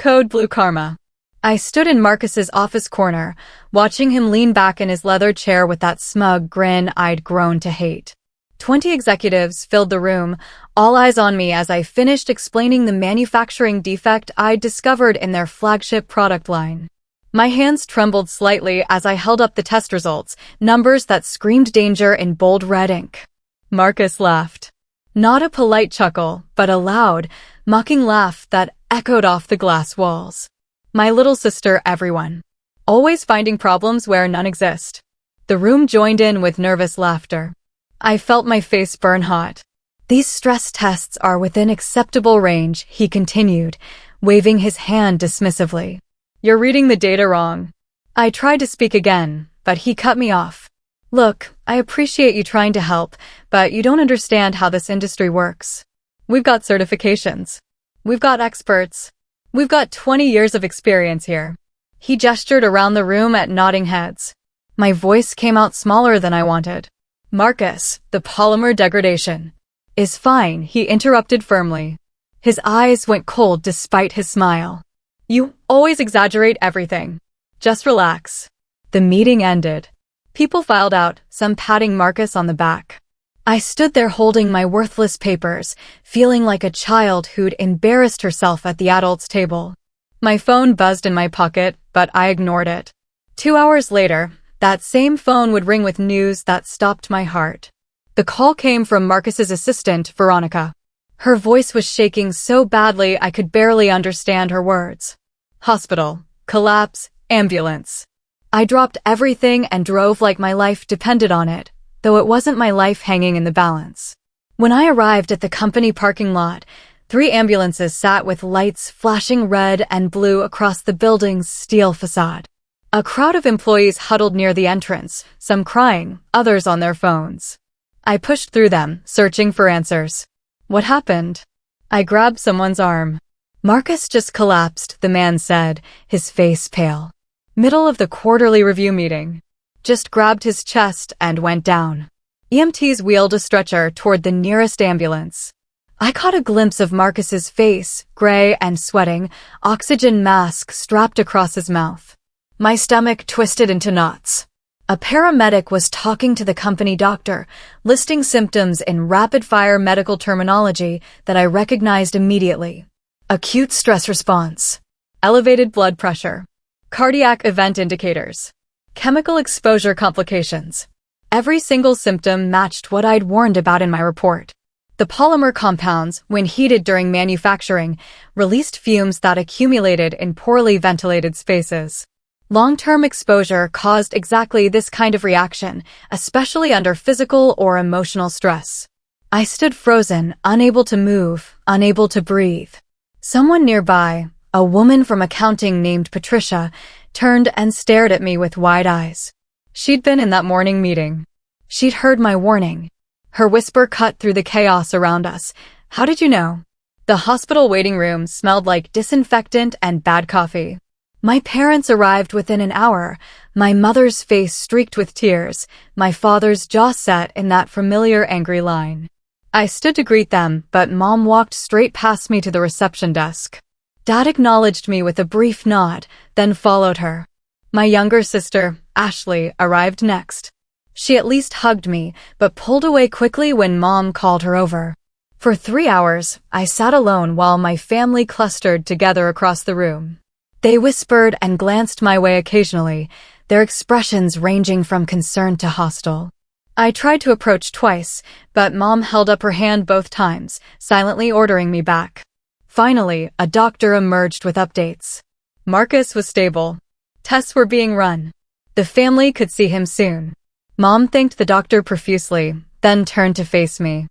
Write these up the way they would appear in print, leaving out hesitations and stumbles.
Code Blue Karma. I stood in Marcus's office corner, watching him lean back in his leather chair with that smug grin I'd grown to hate. 20 executives filled the room, all eyes on me as I finished explaining the manufacturing defect I'd discovered in their flagship product line. My hands trembled slightly as I held up the test results, numbers that screamed danger in bold red ink. Marcus laughed. Not a polite chuckle, but a loud, mocking laugh that echoed off the glass walls. My little sister, everyone. Always finding problems where none exist. The room joined in with nervous laughter. I felt my face burn hot. These stress tests are within acceptable range, he continued, waving his hand dismissively. You're reading the data wrong. I tried to speak again, but he cut me off. Look, I appreciate you trying to help, but you don't understand how this industry works. We've got certifications. We've got experts. We've got 20 years of experience here. He gestured around the room at nodding heads. My voice came out smaller than I wanted. Marcus, the polymer degradation is fine, he interrupted firmly. His eyes went cold despite his smile. You always exaggerate everything. Just relax. The meeting ended. People filed out, some patting Marcus on the back. I stood there holding my worthless papers, feeling like a child who'd embarrassed herself at the adults' table. My phone buzzed in my pocket, but I ignored it. 2 hours later, that same phone would ring with news that stopped my heart. The call came from Marcus's assistant, Veronica. Her voice was shaking so badly I could barely understand her words. Hospital, collapse, ambulance. I dropped everything and drove like my life depended on it, though it wasn't my life hanging in the balance. When I arrived at the company parking lot, 3 ambulances sat with lights flashing red and blue across the building's steel facade. A crowd of employees huddled near the entrance, some crying, others on their phones. I pushed through them, searching for answers. What happened? I grabbed someone's arm. Marcus just collapsed, the man said, his face pale. Middle of the quarterly review meeting. Just grabbed his chest and went down. EMTs wheeled a stretcher toward the nearest ambulance. I caught a glimpse of Marcus's face, gray and sweating, oxygen mask strapped across his mouth. My stomach twisted into knots. A paramedic was talking to the company doctor, listing symptoms in rapid-fire medical terminology that I recognized immediately. Acute stress response, elevated blood pressure, cardiac event indicators, chemical exposure complications. Every single symptom matched what I'd warned about in my report. The polymer compounds, when heated during manufacturing, released fumes that accumulated in poorly ventilated spaces. Long-term exposure caused exactly this kind of reaction, especially under physical or emotional stress. I stood frozen, unable to move, unable to breathe. Someone nearby, a woman from accounting named Patricia, turned and stared at me with wide eyes. She'd been in that morning meeting. She'd heard my warning. Her whisper cut through the chaos around us. How did you know? The hospital waiting room smelled like disinfectant and bad coffee. My parents arrived within an hour, my mother's face streaked with tears, my father's jaw set in that familiar angry line. I stood to greet them, but Mom walked straight past me to the reception desk. Dad acknowledged me with a brief nod, then followed her. My younger sister, Ashley, arrived next. She at least hugged me, but pulled away quickly when Mom called her over. For 3 hours, I sat alone while my family clustered together across the room. They whispered and glanced my way occasionally, their expressions ranging from concerned to hostile. I tried to approach twice, but Mom held up her hand both times, silently ordering me back. Finally, a doctor emerged with updates. Marcus was stable. Tests were being run. The family could see him soon. Mom thanked the doctor profusely, then turned to face me.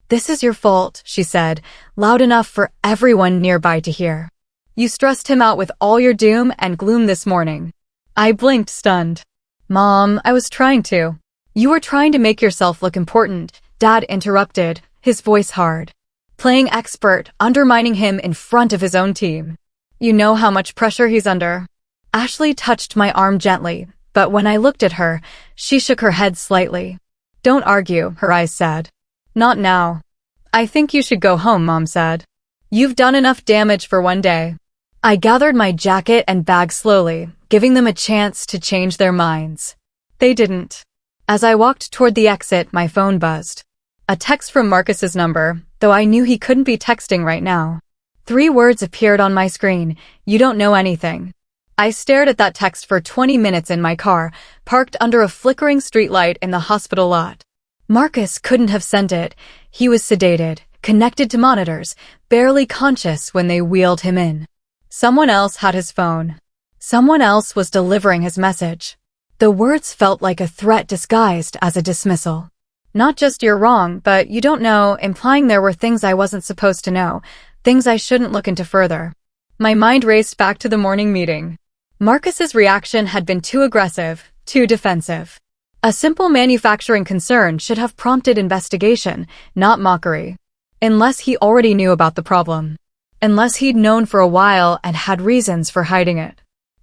This is your fault, she said, loud enough for everyone nearby to hear. You stressed him out with all your doom and gloom this morning. I blinked, stunned. Mom, I was trying to. You were trying to make yourself look important, Dad interrupted, his voice hard. Playing expert, undermining him in front of his own team. You know how much pressure he's under. Ashley touched my arm gently, but when I looked at her, she shook her head slightly. Don't argue, her eyes said. Not now. I think you should go home, Mom said. You've done enough damage for one day. I gathered my jacket and bag slowly, giving them a chance to change their minds. They didn't. As I walked toward the exit, my phone buzzed. A text from Marcus's number, though I knew he couldn't be texting right now. 3 words appeared on my screen: "You don't know anything." I stared at that text for 20 minutes in my car, parked under a flickering streetlight in the hospital lot. Marcus couldn't have sent it. He was sedated, connected to monitors, barely conscious when they wheeled him in. Someone else had his phone. Someone else was delivering his message. The words felt like a threat disguised as a dismissal. Not just "you're wrong, but you don't know," implying there were things I wasn't supposed to know, things I shouldn't look into further. My mind raced back to the morning meeting. Marcus's reaction had been too aggressive, too defensive. A simple manufacturing concern should have prompted investigation, not mockery. Unless he already knew about the problem. Unless he'd known for a while and had reasons for hiding it.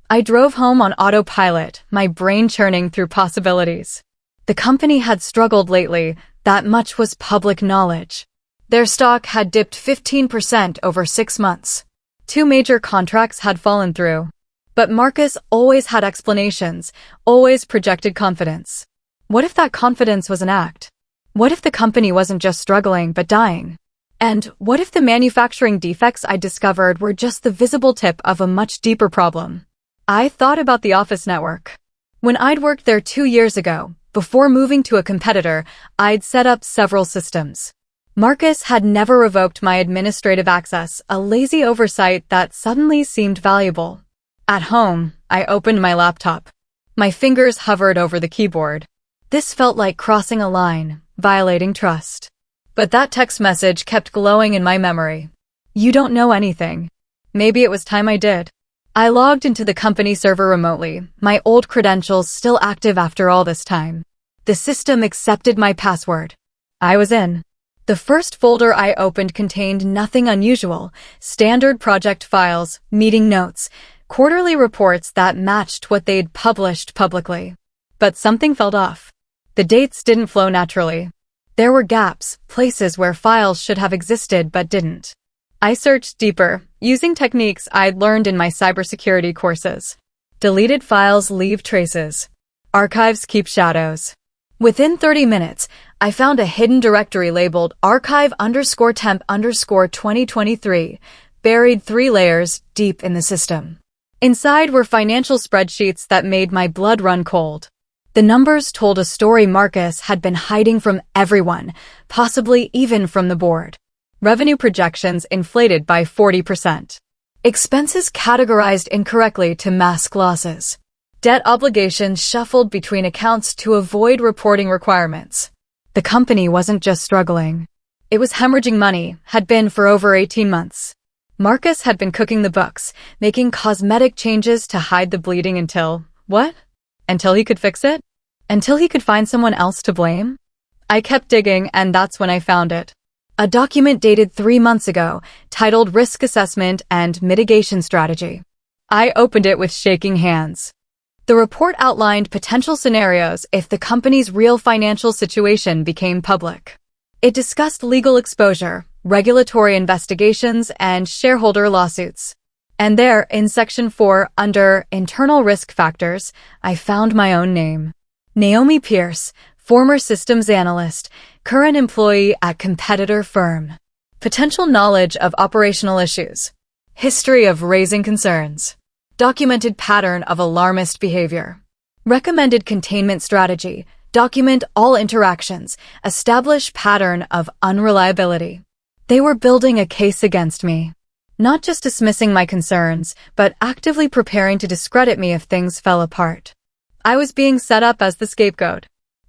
I drove home on autopilot, my brain churning through possibilities. The company had struggled lately, that much was public knowledge. Their stock had dipped 15% over 6 months. 2 major contracts had fallen through. But Marcus always had explanations, always projected confidence. What if that confidence was an act? What if the company wasn't just struggling but dying? And what if the manufacturing defects I discovered were just the visible tip of a much deeper problem? I thought about the office network. When I'd worked there 2 years ago, before moving to a competitor, I'd set up several systems. Marcus had never revoked my administrative access, a lazy oversight that suddenly seemed valuable. At home, I opened my laptop. My fingers hovered over the keyboard. This felt like crossing a line, violating trust. But that text message kept glowing in my memory. "You don't know anything." Maybe it was time I did. I logged into the company server remotely, my old credentials still active after all this time. The system accepted my password. I was in. The first folder I opened contained nothing unusual: standard project files, meeting notes, quarterly reports that matched what they'd published publicly. But something felt off. The dates didn't flow naturally. There were gaps, places where files should have existed but didn't. I searched deeper, using techniques I'd learned in my cybersecurity courses. Deleted files leave traces. Archives keep shadows. Within 30 minutes, I found a hidden directory labeled archive_temp_2023, buried 3 layers deep in the system. Inside were financial spreadsheets that made my blood run cold. The numbers told a story Marcus had been hiding from everyone, possibly even from the board. Revenue projections inflated by 40%. Expenses categorized incorrectly to mask losses. Debt obligations shuffled between accounts to avoid reporting requirements. The company wasn't just struggling. It was hemorrhaging money, had been for over 18 months. Marcus had been cooking the books, making cosmetic changes to hide the bleeding until, what? Until he could fix it? Until he could find someone else to blame? I kept digging, and that's when I found it. A document dated 3 months ago, titled Risk Assessment and Mitigation Strategy. I opened it with shaking hands. The report outlined potential scenarios if the company's real financial situation became public. It discussed legal exposure, regulatory investigations, and shareholder lawsuits. And there, in Section 4, under Internal Risk Factors, I found my own name. Naomi Pierce, former systems analyst, current employee at competitor firm. Potential knowledge of operational issues. History of raising concerns. Documented pattern of alarmist behavior. Recommended containment strategy. Document all interactions. Establish pattern of unreliability. They were building a case against me. Not just dismissing my concerns, but actively preparing to discredit me if things fell apart. I was being set up as the scapegoat.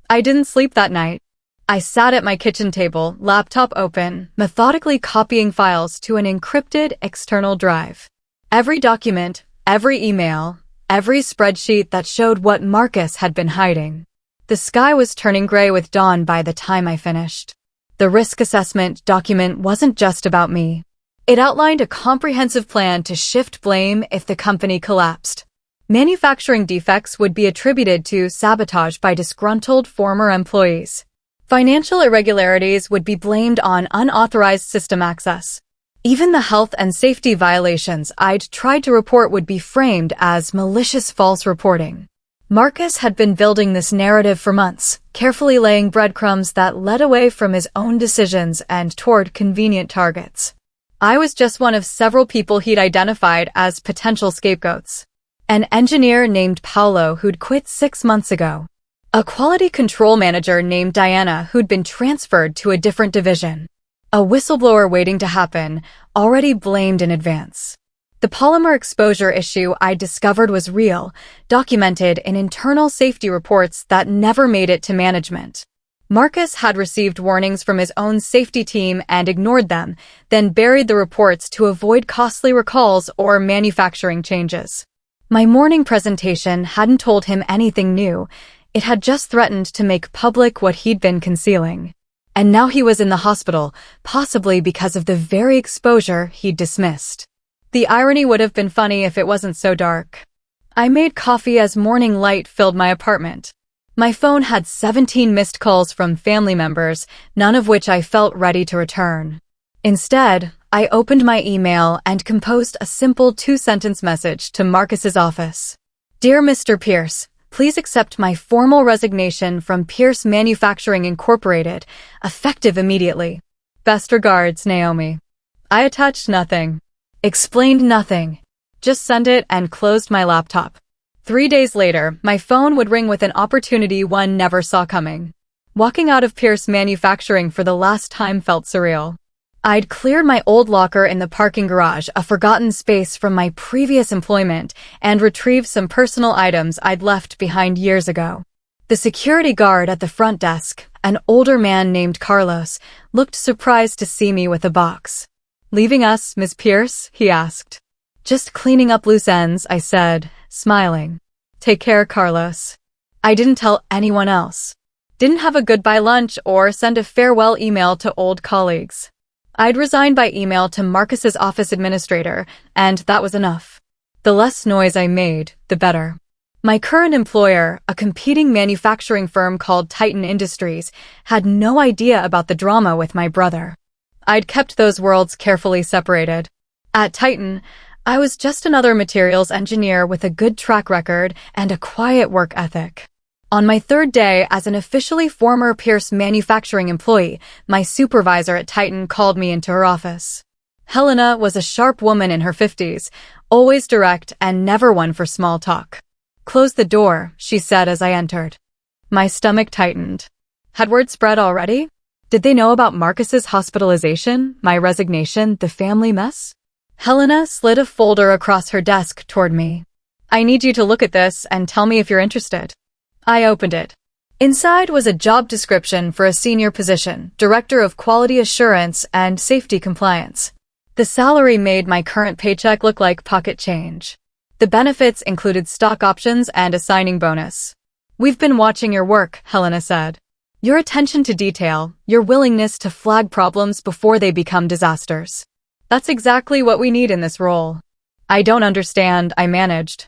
I didn't sleep that night. I sat at my kitchen table, laptop open, methodically copying files to an encrypted external drive. Every document, every email, every spreadsheet that showed what Marcus had been hiding. The sky was turning gray with dawn by the time I finished. The risk assessment document wasn't just about me. It outlined a comprehensive plan to shift blame if the company collapsed. Manufacturing defects would be attributed to sabotage by disgruntled former employees. Financial irregularities would be blamed on unauthorized system access. Even the health and safety violations I'd tried to report would be framed as malicious false reporting. Marcus had been building this narrative for months, carefully laying breadcrumbs that led away from his own decisions and toward convenient targets. I was just one of several people he'd identified as potential scapegoats. An engineer named Paolo who'd quit 6 months ago. A quality control manager named Diana who'd been transferred to a different division. A whistleblower waiting to happen, already blamed in advance. The polymer exposure issue I discovered was real, documented in internal safety reports that never made it to management. Marcus had received warnings from his own safety team and ignored them, then buried the reports to avoid costly recalls or manufacturing changes. My morning presentation hadn't told him anything new. It had just threatened to make public what he'd been concealing. And now he was in the hospital, possibly because of the very exposure he'd dismissed. The irony would have been funny if it wasn't so dark. I made coffee as morning light filled my apartment. My phone had 17 missed calls from family members, none of which I felt ready to return. Instead, I opened my email and composed a simple 2-sentence message to Marcus's office. Dear Mr. Pierce, please accept my formal resignation from Pierce Manufacturing Incorporated, effective immediately. Best regards, Naomi. I attached nothing. Explained nothing. Just sent it and closed my laptop. 3 days later, my phone would ring with an opportunity one never saw coming. Walking out of Pierce Manufacturing for the last time felt surreal. I'd cleared my old locker in the parking garage, a forgotten space from my previous employment, and retrieved some personal items I'd left behind years ago. The security guard at the front desk, an older man named Carlos, looked surprised to see me with a box. Leaving us, Miss Pierce? He asked. Just cleaning up loose ends, I said, smiling. Take care, Carlos. I didn't tell anyone else. Didn't have a goodbye lunch or send a farewell email to old colleagues. I'd resigned by email to Marcus's office administrator, and that was enough. The less noise I made, the better. My current employer, a competing manufacturing firm called Titan Industries, had no idea about the drama with my brother. I'd kept those worlds carefully separated. At Titan, I was just another materials engineer with a good track record and a quiet work ethic. On my 3rd day as an officially former Pierce Manufacturing employee, my supervisor at Titan called me into her office. Helena was a sharp woman in her 50s, always direct and never one for small talk. Close the door, she said as I entered. My stomach tightened. Had word spread already? Did they know about Marcus's hospitalization, my resignation, the family mess? Helena slid a folder across her desk toward me. I need you to look at this and tell me if you're interested. I opened it. Inside was a job description for a senior position, Director of Quality Assurance and Safety Compliance. The salary made my current paycheck look like pocket change. The benefits included stock options and a signing bonus. We've been watching your work, Helena said. Your attention to detail, your willingness to flag problems before they become disasters. That's exactly what we need in this role. I don't understand, I managed.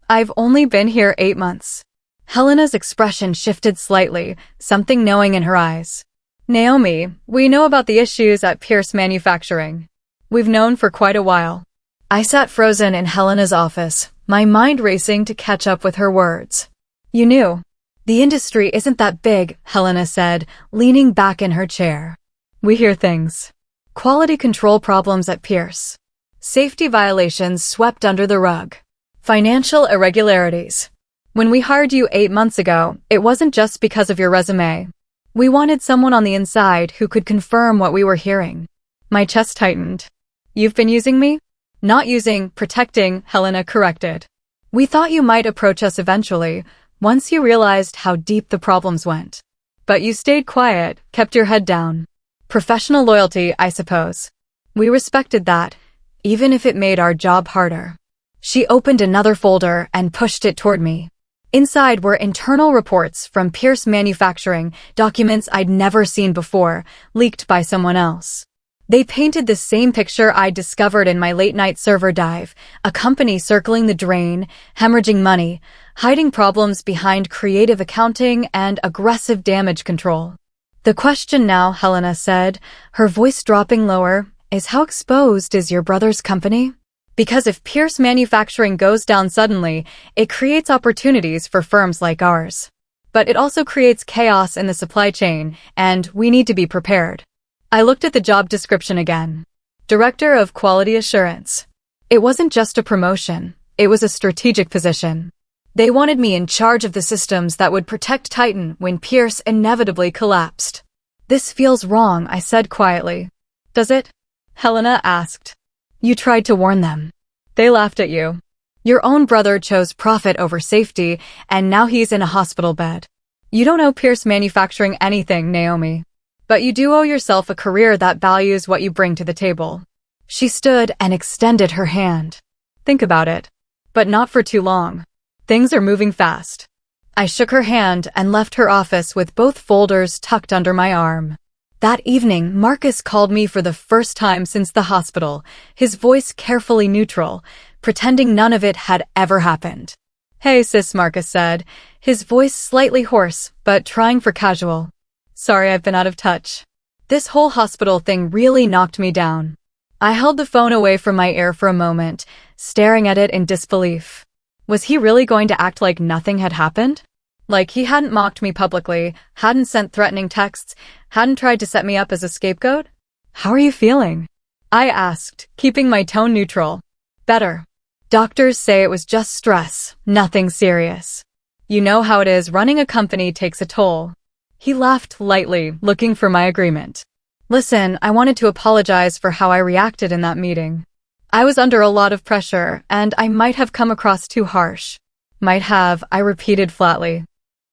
I've only been here 8 months. Helena's expression shifted slightly, something knowing in her eyes. Naomi, we know about the issues at Pierce Manufacturing. We've known for quite a while. I sat frozen in Helena's office, my mind racing to catch up with her words. You knew. The industry isn't that big, Helena said, leaning back in her chair. We hear things. Quality control problems at Pierce. Safety violations swept under the rug. Financial irregularities. When we hired you 8 months ago, it wasn't just because of your resume. We wanted someone on the inside who could confirm what we were hearing. My chest tightened. You've been using me? Not using, protecting, Helena corrected. We thought you might approach us eventually, once you realized how deep the problems went. But you stayed quiet, kept your head down. Professional loyalty, I suppose. We respected that, even if it made our job harder. She opened another folder and pushed it toward me. Inside were internal reports from Pierce Manufacturing, documents I'd never seen before, leaked by someone else. They painted the same picture I'd discovered in my late-night server dive, a company circling the drain, hemorrhaging money, hiding problems behind creative accounting and aggressive damage control. The question now, Helena said, her voice dropping lower, is how exposed is your brother's company? Because if Pierce Manufacturing goes down suddenly, it creates opportunities for firms like ours. But it also creates chaos in the supply chain, and we need to be prepared. I looked at the job description again. Director of Quality Assurance. It wasn't just a promotion, it was a strategic position. They wanted me in charge of the systems that would protect Titan when Pierce inevitably collapsed. This feels wrong, I said quietly. Does it? Helena asked. You tried to warn them. They laughed at you. Your own brother chose profit over safety, and now he's in a hospital bed. You don't owe Pierce Manufacturing anything, Naomi. But you do owe yourself a career that values what you bring to the table. She stood and extended her hand. Think about it. But not for too long. Things are moving fast. I shook her hand and left her office with both folders tucked under my arm. That evening, Marcus called me for the first time since the hospital, his voice carefully neutral, pretending none of it had ever happened. Hey sis, Marcus said, his voice slightly hoarse, but trying for casual. Sorry I've been out of touch. This whole hospital thing really knocked me down. I held the phone away from my ear for a moment, staring at it in disbelief. Was he really going to act like nothing had happened? Like he hadn't mocked me publicly, hadn't sent threatening texts, hadn't tried to set me up as a scapegoat? How are you feeling? I asked, keeping my tone neutral. Better. Doctors say it was just stress, nothing serious. You know how it is, running a company takes a toll. He laughed lightly, looking for my agreement. Listen, I wanted to apologize for how I reacted in that meeting. I was under a lot of pressure, and I might have come across too harsh. Might have, I repeated flatly.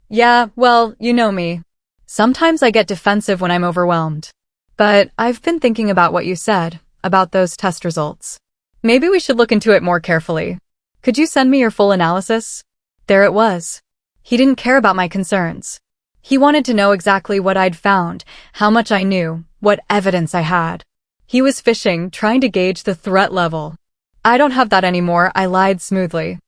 Yeah, well, you know me. Sometimes I get defensive when I'm overwhelmed. But I've been thinking about what you said, about those test results. Maybe we should look into it more carefully. Could you send me your full analysis? There it was. He didn't care about my concerns. He wanted to know exactly what I'd found, how much I knew, what evidence I had. He was fishing, trying to gauge the threat level. I don't have that anymore, I lied smoothly.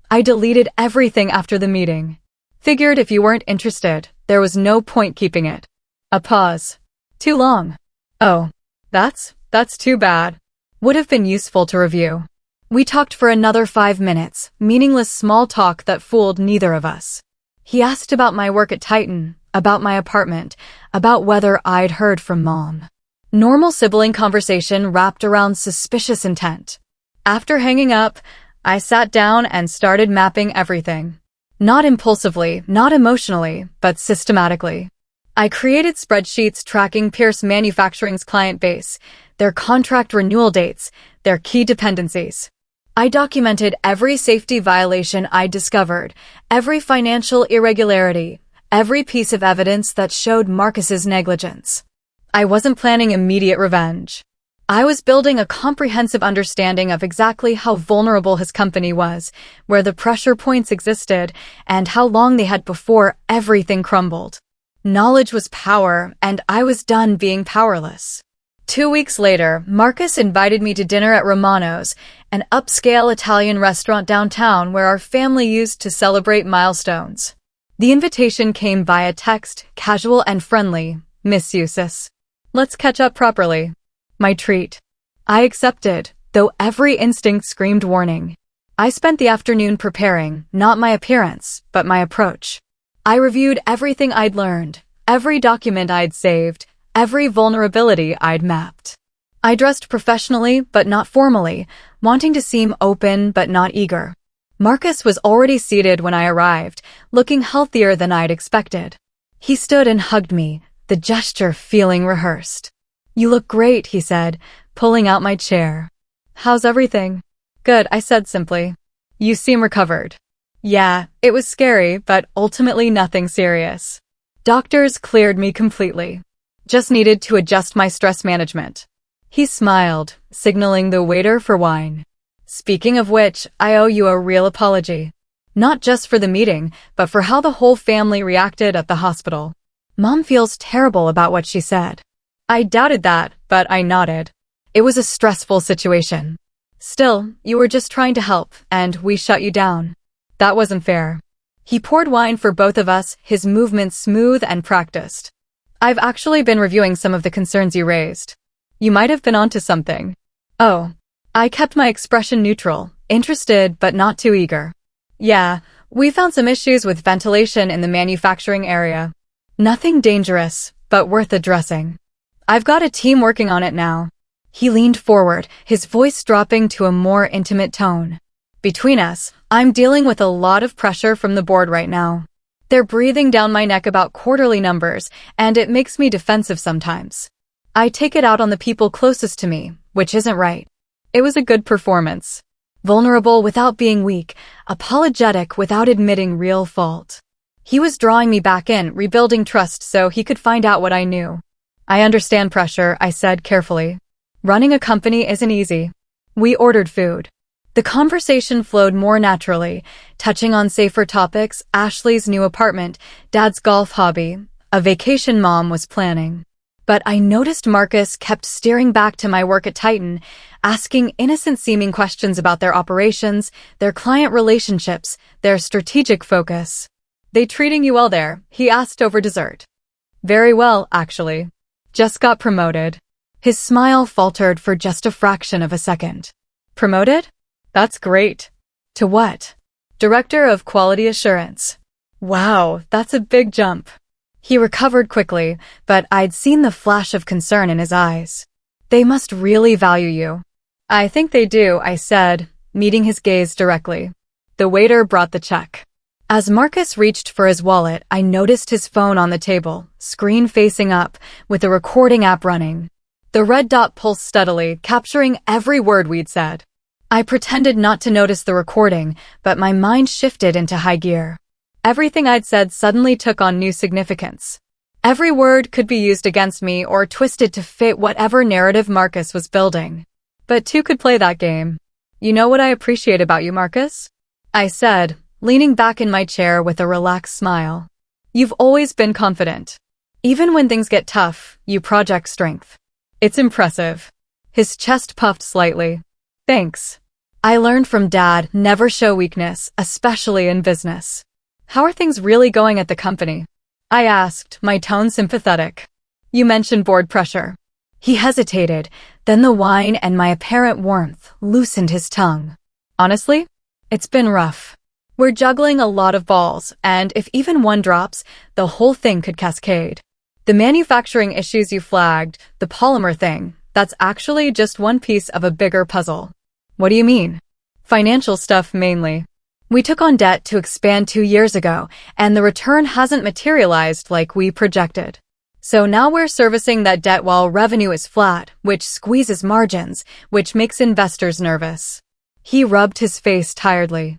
I deleted everything after the meeting. Figured if you weren't interested, there was no point keeping it. A pause. Too long. Oh, that's too bad. Would have been useful to review. We talked for another 5 minutes, meaningless small talk that fooled neither of us. He asked about my work at Titan, about my apartment, about whether I'd heard from Mom. Normal sibling conversation wrapped around suspicious intent. After hanging up, I sat down and started mapping everything. Not impulsively, not emotionally, but systematically. I created spreadsheets tracking Pierce Manufacturing's client base, their contract renewal dates, their key dependencies. I documented every safety violation I discovered, every financial irregularity, every piece of evidence that showed Marcus's negligence. I wasn't planning immediate revenge. I was building a comprehensive understanding of exactly how vulnerable his company was, where the pressure points existed, and how long they had before everything crumbled. Knowledge was power, and I was done being powerless. 2 weeks later, Marcus invited me to dinner at Romano's, an upscale Italian restaurant downtown where our family used to celebrate milestones. The invitation came via text, casual and friendly. Miss you, sis. Let's catch up properly. My treat. I accepted, though every instinct screamed warning. I spent the afternoon preparing, not my appearance, but my approach. I reviewed everything I'd learned, every document I'd saved, every vulnerability I'd mapped. I dressed professionally, but not formally, wanting to seem open but not eager. Marcus was already seated when I arrived, looking healthier than I'd expected. He stood and hugged me, the gesture feeling rehearsed. You look great, he said, pulling out my chair. How's everything? Good, I said simply. You seem recovered. Yeah, it was scary, but ultimately nothing serious. Doctors cleared me completely. Just needed to adjust my stress management. He smiled, signaling the waiter for wine. Speaking of which, I owe you a real apology. Not just for the meeting, but for how the whole family reacted at the hospital. Mom feels terrible about what she said. I doubted that, but I nodded. It was a stressful situation. Still, you were just trying to help, and we shut you down. That wasn't fair. He poured wine for both of us, his movements smooth and practiced. I've actually been reviewing some of the concerns you raised. You might have been onto something. Oh. I kept my expression neutral, interested but not too eager. Yeah, we found some issues with ventilation in the manufacturing area. Nothing dangerous, but worth addressing. I've got a team working on it now. He leaned forward, his voice dropping to a more intimate tone. Between us, I'm dealing with a lot of pressure from the board right now. They're breathing down my neck about quarterly numbers, and it makes me defensive sometimes. I take it out on the people closest to me, which isn't right. It was a good performance. Vulnerable without being weak, apologetic without admitting real fault. He was drawing me back in, rebuilding trust so he could find out what I knew. I understand pressure, I said carefully. Running a company isn't easy. We ordered food. The conversation flowed more naturally, touching on safer topics, Ashley's new apartment, Dad's golf hobby, a vacation Mom was planning. But I noticed Marcus kept steering back to my work at Titan, asking innocent-seeming questions about their operations, their client relationships, their strategic focus. They treating you well there? He asked over dessert. Very well, actually. Just got promoted. His smile faltered for just a fraction of a second. Promoted? That's great. To what? Director of Quality Assurance. Wow, that's a big jump. He recovered quickly, but I'd seen the flash of concern in his eyes. They must really value you. I think they do, I said, meeting his gaze directly. The waiter brought the check. As Marcus reached for his wallet, I noticed his phone on the table, screen facing up, with the recording app running. The red dot pulsed steadily, capturing every word we'd said. I pretended not to notice the recording, but my mind shifted into high gear. Everything I'd said suddenly took on new significance. Every word could be used against me or twisted to fit whatever narrative Marcus was building. But two could play that game. You know what I appreciate about you, Marcus? I said, leaning back in my chair with a relaxed smile. You've always been confident. Even when things get tough, you project strength. It's impressive. His chest puffed slightly. Thanks. I learned from Dad, never show weakness, especially in business. How are things really going at the company? I asked, my tone sympathetic. You mentioned board pressure. He hesitated, then the wine and my apparent warmth loosened his tongue. Honestly, it's been rough. We're juggling a lot of balls, and if even one drops, the whole thing could cascade. The manufacturing issues you flagged, the polymer thing, that's actually just one piece of a bigger puzzle. What do you mean? Financial stuff mainly. We took on debt to expand 2 years ago, and the return hasn't materialized like we projected. So now we're servicing that debt while revenue is flat, which squeezes margins, which makes investors nervous. He rubbed his face tiredly.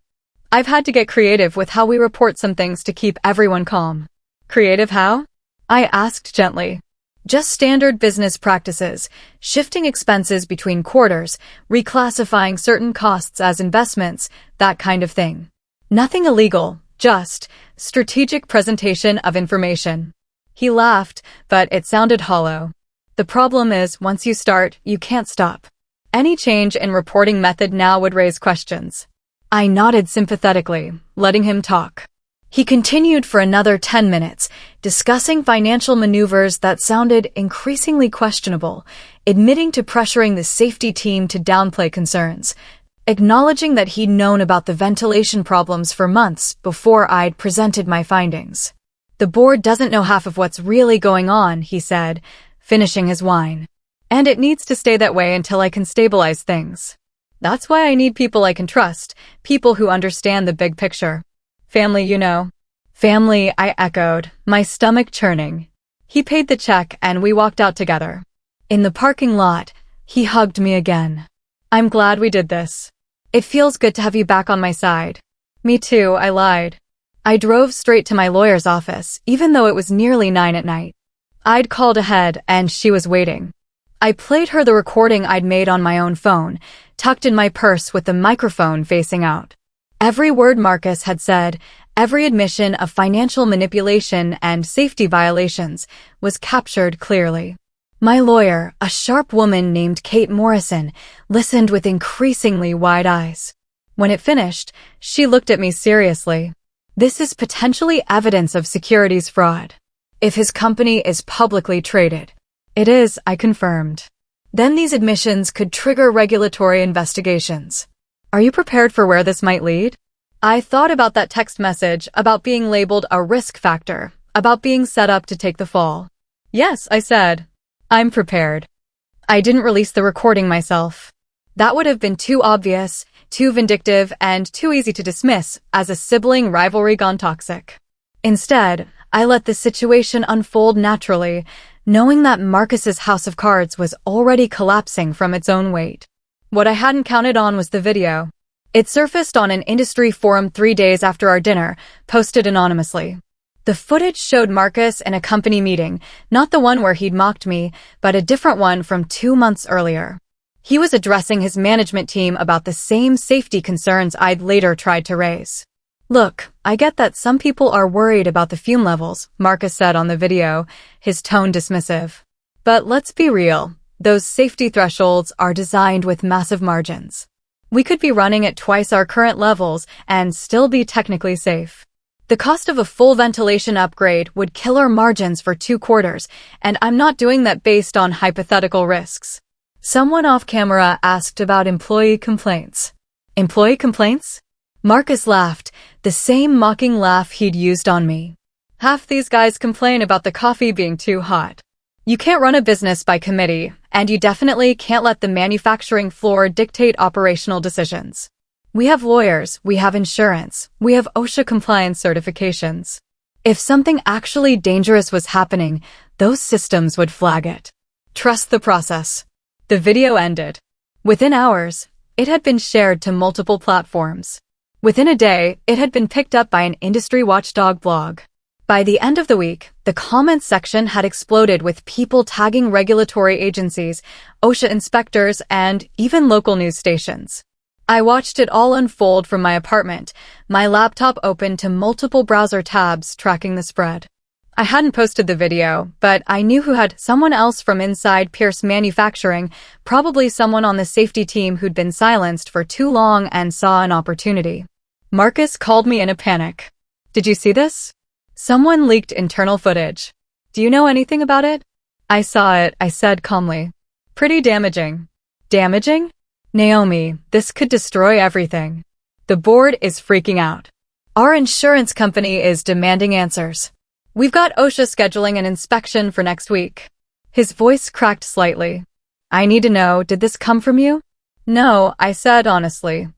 I've had to get creative with how we report some things to keep everyone calm. Creative how? I asked gently. Just standard business practices, shifting expenses between quarters, reclassifying certain costs as investments, that kind of thing. Nothing illegal, just strategic presentation of information. He laughed, but it sounded hollow. The problem is, once you start, you can't stop. Any change in reporting method now would raise questions. I nodded sympathetically, letting him talk. He continued for another 10 minutes, discussing financial maneuvers that sounded increasingly questionable, admitting to pressuring the safety team to downplay concerns, acknowledging that he'd known about the ventilation problems for months before I'd presented my findings. The board doesn't know half of what's really going on, he said, finishing his wine. And it needs to stay that way until I can stabilize things. That's why I need people I can trust, people who understand the big picture. Family, you know. Family, I echoed, my stomach churning. He paid the check and we walked out together. In the parking lot, he hugged me again. I'm glad we did this. It feels good to have you back on my side. Me too, I lied. I drove straight to my lawyer's office, even though it was nearly 9 at night. I'd called ahead and she was waiting. I played her the recording I'd made on my own phone, tucked in my purse with the microphone facing out. Every word Marcus had said, every admission of financial manipulation and safety violations was captured clearly. My lawyer, a sharp woman named Kate Morrison, listened with increasingly wide eyes. When it finished, she looked at me seriously. This is potentially evidence of securities fraud. If his company is publicly traded. It is, I confirmed. Then these admissions could trigger regulatory investigations. Are you prepared for where this might lead? I thought about that text message, about being labeled a risk factor, about being set up to take the fall. Yes, I said. I'm prepared. I didn't release the recording myself. That would have been too obvious, too vindictive, and too easy to dismiss as a sibling rivalry gone toxic. Instead, I let the situation unfold naturally, knowing that Marcus's house of cards was already collapsing from its own weight. What I hadn't counted on was the video. It surfaced on an industry forum 3 days after our dinner, posted anonymously. The footage showed Marcus in a company meeting, not the one where he'd mocked me, but a different one from 2 months earlier. He was addressing his management team about the same safety concerns I'd later tried to raise. Look, I get that some people are worried about the fume levels, Marcus said on the video, his tone dismissive. But let's be real, those safety thresholds are designed with massive margins. We could be running at twice our current levels and still be technically safe. The cost of a full ventilation upgrade would kill our margins for 2 quarters, and I'm not doing that based on hypothetical risks. Someone off camera asked about employee complaints. Employee complaints? Marcus laughed, the same mocking laugh he'd used on me. Half these guys complain about the coffee being too hot. You can't run a business by committee, and you definitely can't let the manufacturing floor dictate operational decisions. We have lawyers, we have insurance, we have OSHA compliance certifications. If something actually dangerous was happening, those systems would flag it. Trust the process. The video ended. Within hours, it had been shared to multiple platforms. Within a day, it had been picked up by an industry watchdog blog. By the end of the week, the comments section had exploded with people tagging regulatory agencies, OSHA inspectors, and even local news stations. I watched it all unfold from my apartment, my laptop open to multiple browser tabs tracking the spread. I hadn't posted the video, but I knew who had someone else from inside Pierce Manufacturing, probably someone on the safety team who'd been silenced for too long and saw an opportunity. Marcus called me in a panic. Did you see this? Someone leaked internal footage. Do you know anything about it? I saw it, I said calmly. Pretty damaging. Damaging? Naomi, this could destroy everything. The board is freaking out. Our insurance company is demanding answers. We've got OSHA scheduling an inspection for next week. His voice cracked slightly. I need to know, did this come from you? No, I said honestly.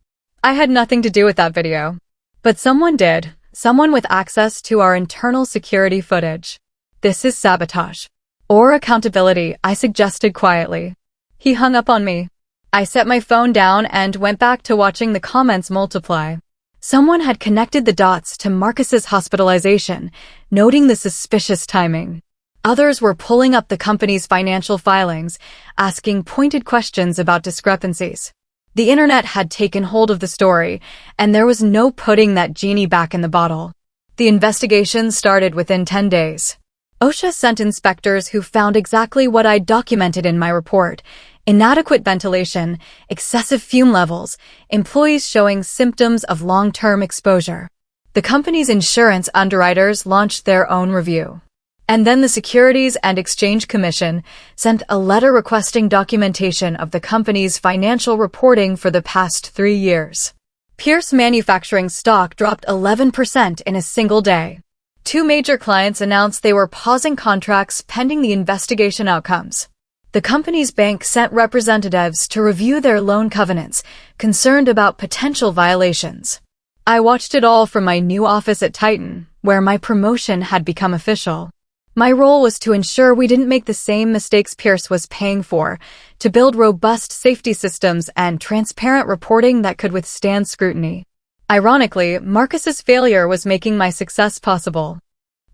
I had nothing to do with that video. But someone did. Someone with access to our internal security footage. This is sabotage. Or accountability, I suggested quietly. He hung up on me. I set my phone down and went back to watching the comments multiply. Someone had connected the dots to Marcus's hospitalization, noting the suspicious timing. Others were pulling up the company's financial filings, asking pointed questions about discrepancies. The internet had taken hold of the story, and there was no putting that genie back in the bottle. The investigation started within 10 days. OSHA sent inspectors who found exactly what I'd documented in my report: inadequate ventilation, excessive fume levels, employees showing symptoms of long-term exposure. The company's insurance underwriters launched their own review. And then the Securities and Exchange Commission sent a letter requesting documentation of the company's financial reporting for the past 3 years. Pierce Manufacturing stock dropped 11% in a single day. 2 major clients announced they were pausing contracts pending the investigation outcomes. The company's bank sent representatives to review their loan covenants, concerned about potential violations. I watched it all from my new office at Titan, where my promotion had become official. My role was to ensure we didn't make the same mistakes Pierce was paying for, to build robust safety systems and transparent reporting that could withstand scrutiny. Ironically, Marcus's failure was making my success possible.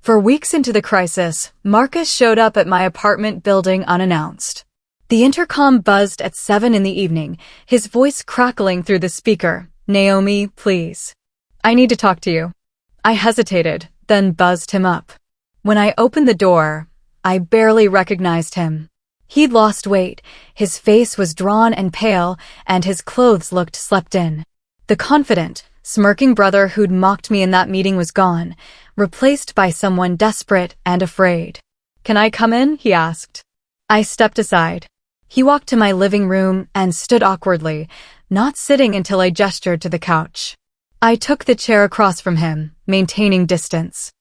For weeks into the crisis, Marcus showed up at my apartment building unannounced. The intercom buzzed at 7 in the evening, his voice crackling through the speaker. Naomi, please. I need to talk to you. I hesitated, then buzzed him up. When I opened the door, I barely recognized him. He'd lost weight, his face was drawn and pale, and his clothes looked slept in. The confident, smirking brother who'd mocked me in that meeting was gone, replaced by someone desperate and afraid. Can I come in? He asked. I stepped aside. He walked to my living room and stood awkwardly, not sitting until I gestured to the couch. I took the chair across from him, maintaining distance.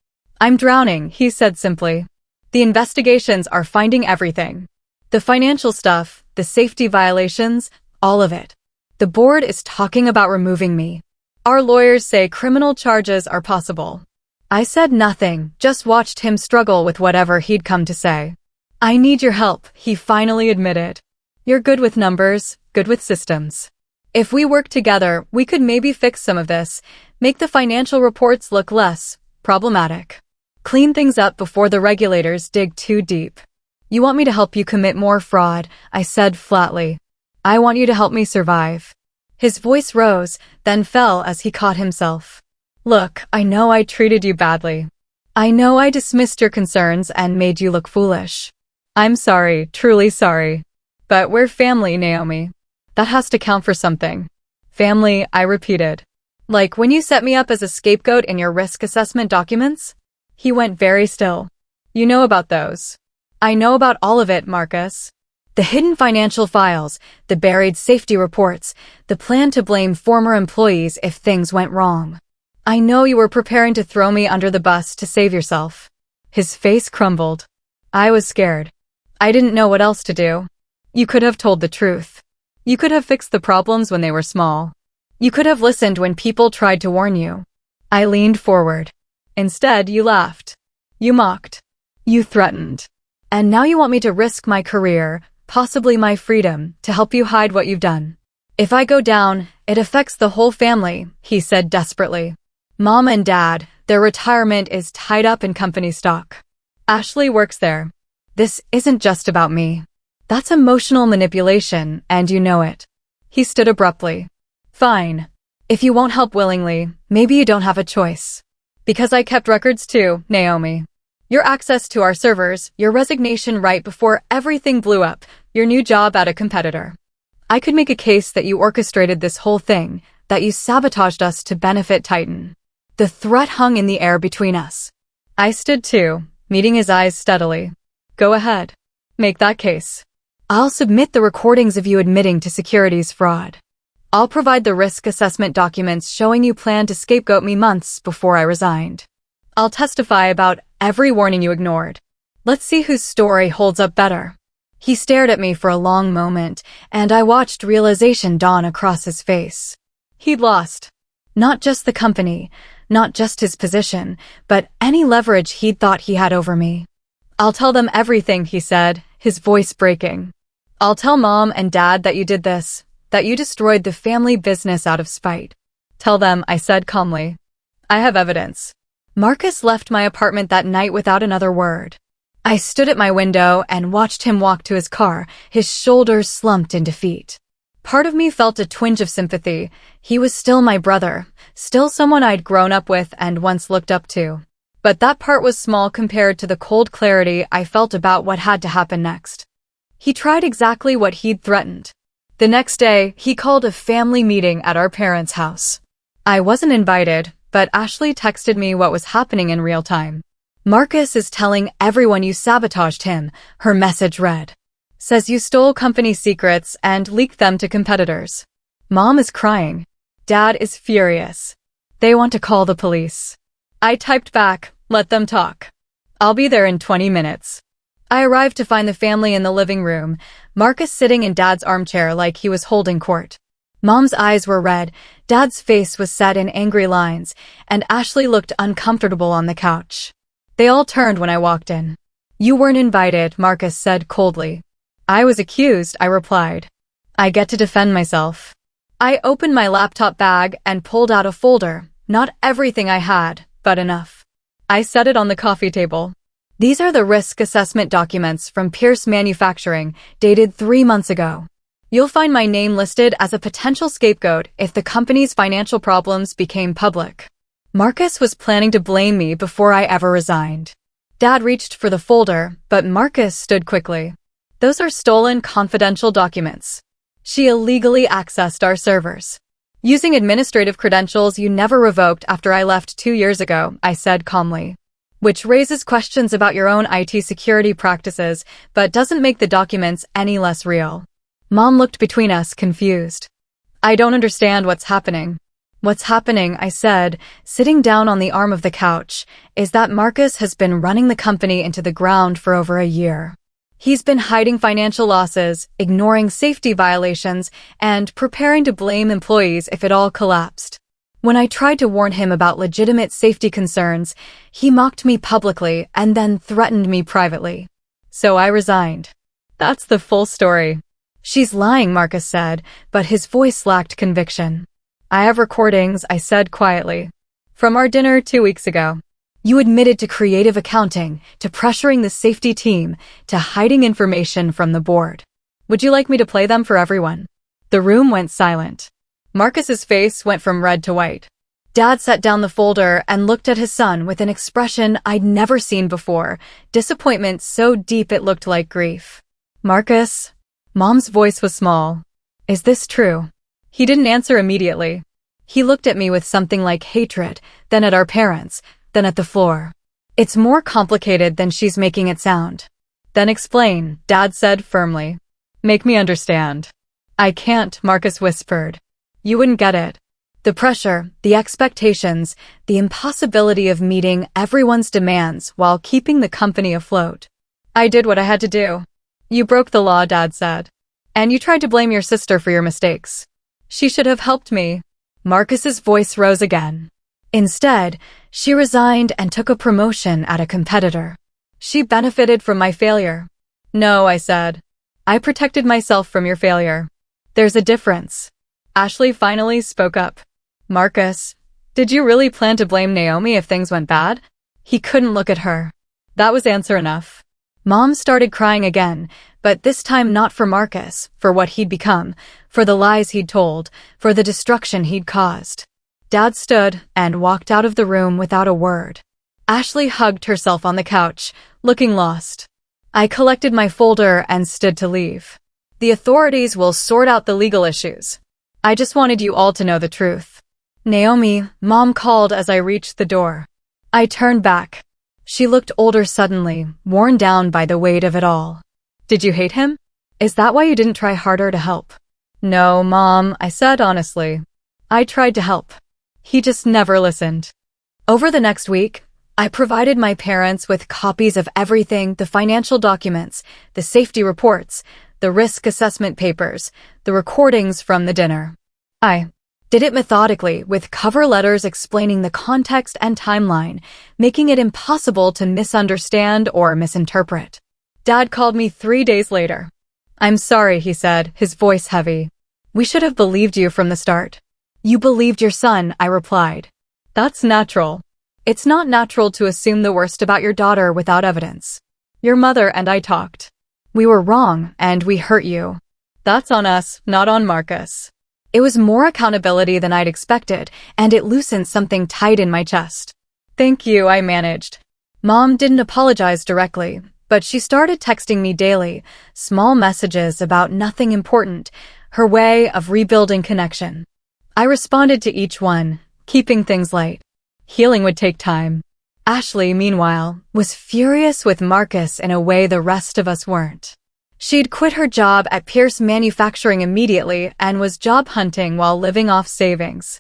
"I'm drowning," he said simply. "The investigations are finding everything. The financial stuff, the safety violations, all of it. The board is talking about removing me. Our lawyers say criminal charges are possible." I said nothing, just watched him struggle with whatever he'd come to say. "I need your help," he finally admitted. "You're good with numbers, good with systems. If we work together, we could maybe fix some of this, make the financial reports look less problematic. Clean things up before the regulators dig too deep." "You want me to help you commit more fraud," I said flatly. "I want you to help me survive." His voice rose, then fell as he caught himself. "Look, I know I treated you badly. I know I dismissed your concerns and made you look foolish. I'm sorry, truly sorry. But we're family, Naomi. That has to count for something." "Family," I repeated. "Like when you set me up as a scapegoat in your risk assessment documents?" He went very still. "You know about those." "I know about all of it, Marcus. The hidden financial files, the buried safety reports, the plan to blame former employees if things went wrong. I know you were preparing to throw me under the bus to save yourself." His face crumbled. I was scared. I didn't know what else to do. "You could have told the truth. You could have fixed the problems when they were small. You could have listened when people tried to warn you." I leaned forward. "Instead, you laughed. You mocked. You threatened. And now you want me to risk my career, possibly my freedom, to help you hide what you've done. If I go down, it affects the whole family," he said desperately. "Mom and Dad, their retirement is tied up in company stock. Ashley works there. This isn't just about me. That's emotional manipulation, and you know it." He stood abruptly. "Fine. If you won't help willingly, maybe you don't have a choice. Because I kept records too, Naomi. Your access to our servers, your resignation right before everything blew up, your new job at a competitor. I could make a case that you orchestrated this whole thing, that you sabotaged us to benefit Titan." The threat hung in the air between us. I stood too, meeting his eyes steadily. "Go ahead. Make that case. I'll submit the recordings of you admitting to securities fraud. I'll provide the risk assessment documents showing you planned to scapegoat me months before I resigned. I'll testify about every warning you ignored. Let's see whose story holds up better." He stared at me for a long moment, and I watched realization dawn across his face. He'd lost. Not just the company, not just his position, but any leverage he'd thought he had over me. "I'll tell them everything," he said, his voice breaking. "I'll tell Mom and Dad that you did this, that you destroyed the family business out of spite. Tell them," I said calmly. "I have evidence." Marcus left my apartment that night without another word. I stood at my window and watched him walk to his car, his shoulders slumped in defeat. Part of me felt a twinge of sympathy. He was still my brother, still someone I'd grown up with and once looked up to. But that part was small compared to the cold clarity I felt about what had to happen next. He tried exactly what he'd threatened. The next day, he called a family meeting at our parents' house. I wasn't invited, but Ashley texted me what was happening in real time. "Marcus is telling everyone you sabotaged him," her message read. "Says you stole company secrets and leaked them to competitors. Mom is crying. Dad is furious. They want to call the police." I typed back, "Let them talk. I'll be there in 20 minutes. I arrived to find the family in the living room, Marcus sitting in Dad's armchair like he was holding court. Mom's eyes were red, Dad's face was set in angry lines, and Ashley looked uncomfortable on the couch. They all turned when I walked in. "You weren't invited," Marcus said coldly. "I was accused," I replied. "I get to defend myself." I opened my laptop bag and pulled out a folder, not everything I had, but enough. I set it on the coffee table. "These are the risk assessment documents from Pierce Manufacturing, dated 3 months ago. You'll find my name listed as a potential scapegoat if the company's financial problems became public." Marcus was planning to blame me before I ever resigned. Dad reached for the folder, but Marcus stood quickly. "Those are stolen confidential documents. She illegally accessed our servers. Using administrative credentials you never revoked after I left 2 years ago," I said calmly. which raises questions about your own IT security practices but doesn't make the documents any less real. Mom looked between us, confused. I don't understand what's happening. What's happening, I said, sitting down on the arm of the couch, is that Marcus has been running the company into the ground for over a year. He's been hiding financial losses, ignoring safety violations, and preparing to blame employees if it all collapsed. When I tried to warn him about legitimate safety concerns, he mocked me publicly and then threatened me privately. So I resigned. That's the full story. She's lying, Marcus said, but his voice lacked conviction. I have recordings, I said quietly. From our dinner 2 weeks ago. You admitted to creative accounting, to pressuring the safety team, to hiding information from the board. Would you like me to play them for everyone? The room went silent. Marcus's face went from red to white. Dad set down the folder and looked at his son with an expression I'd never seen before, disappointment so deep it looked like grief. Marcus? Mom's voice was small. Is this true? He didn't answer immediately. He looked at me with something like hatred, then at our parents, then at the floor. It's more complicated than she's making it sound. Then explain, Dad said firmly. Make me understand. I can't, Marcus whispered. You wouldn't get it. The pressure, the expectations, the impossibility of meeting everyone's demands while keeping the company afloat. I did what I had to do. You broke the law, Dad said. And you tried to blame your sister for your mistakes. She should have helped me. Marcus's voice rose again. Instead, she resigned and took a promotion at a competitor. She benefited from my failure. No, I said. I protected myself from your failure. There's a difference. Ashley finally spoke up. Marcus, did you really plan to blame Naomi if things went bad? He couldn't look at her. That was answer enough. Mom started crying again, but this time not for Marcus, for what he'd become, for the lies he'd told, for the destruction he'd caused. Dad stood and walked out of the room without a word. Ashley hugged herself on the couch, looking lost. I collected my folder and stood to leave. The authorities will sort out the legal issues. I just wanted you all to know the truth. Naomi, Mom called as I reached the door. I turned back. She looked older suddenly, worn down by the weight of it all. Did you hate him? Is that why you didn't try harder to help? No, Mom, I said honestly. I tried to help. He just never listened. Over the next week, I provided my parents with copies of everything, the financial documents, the safety reports, the risk assessment papers, the recordings from the dinner. I did it methodically, with cover letters explaining the context and timeline, making it impossible to misunderstand or misinterpret. Dad called me 3 days later. I'm sorry, he said, his voice heavy. We should have believed you from the start. You believed your son, I replied. That's natural. It's not natural to assume the worst about your daughter without evidence. Your mother and I talked. We were wrong, and we hurt you. That's on us, not on Marcus. It was more accountability than I'd expected, and it loosened something tight in my chest. Thank you, I managed. Mom didn't apologize directly, but she started texting me daily, small messages about nothing important, her way of rebuilding connection. I responded to each one, keeping things light. Healing would take time. Ashley, meanwhile, was furious with Marcus in a way the rest of us weren't. She'd quit her job at Pierce Manufacturing immediately and was job hunting while living off savings.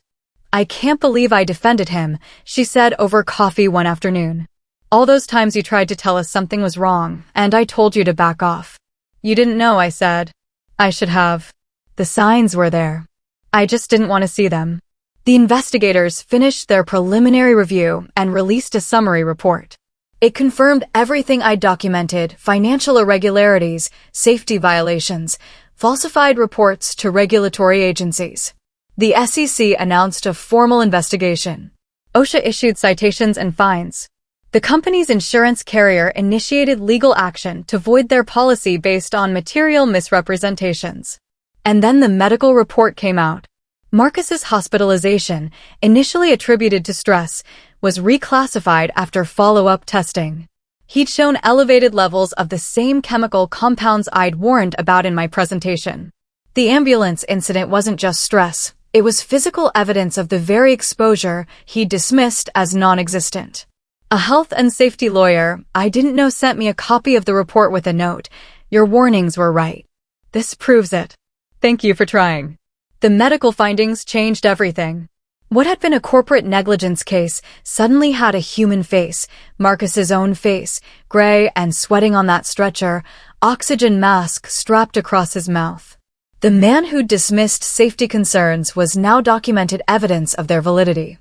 I can't believe I defended him, she said over coffee one afternoon. All those times you tried to tell us something was wrong, and I told you to back off. You didn't know, I said. I should have. The signs were there. I just didn't want to see them. The investigators finished their preliminary review and released a summary report. It confirmed everything I documented: financial irregularities, safety violations, falsified reports to regulatory agencies. The SEC announced a formal investigation. OSHA issued citations and fines. The company's insurance carrier initiated legal action to void their policy based on material misrepresentations. And then the medical report came out. Marcus's hospitalization, initially attributed to stress, was reclassified after follow-up testing. He'd shown elevated levels of the same chemical compounds I'd warned about in my presentation. The ambulance incident wasn't just stress, it was physical evidence of the very exposure he'd dismissed as non-existent. A health and safety lawyer I didn't know sent me a copy of the report with a note. Your warnings were right. This proves it. Thank you for trying. The medical findings changed everything. What had been a corporate negligence case suddenly had a human face, Marcus's own face, gray and sweating on that stretcher, oxygen mask strapped across his mouth. The man who'd dismissed safety concerns was now documented evidence of their validity.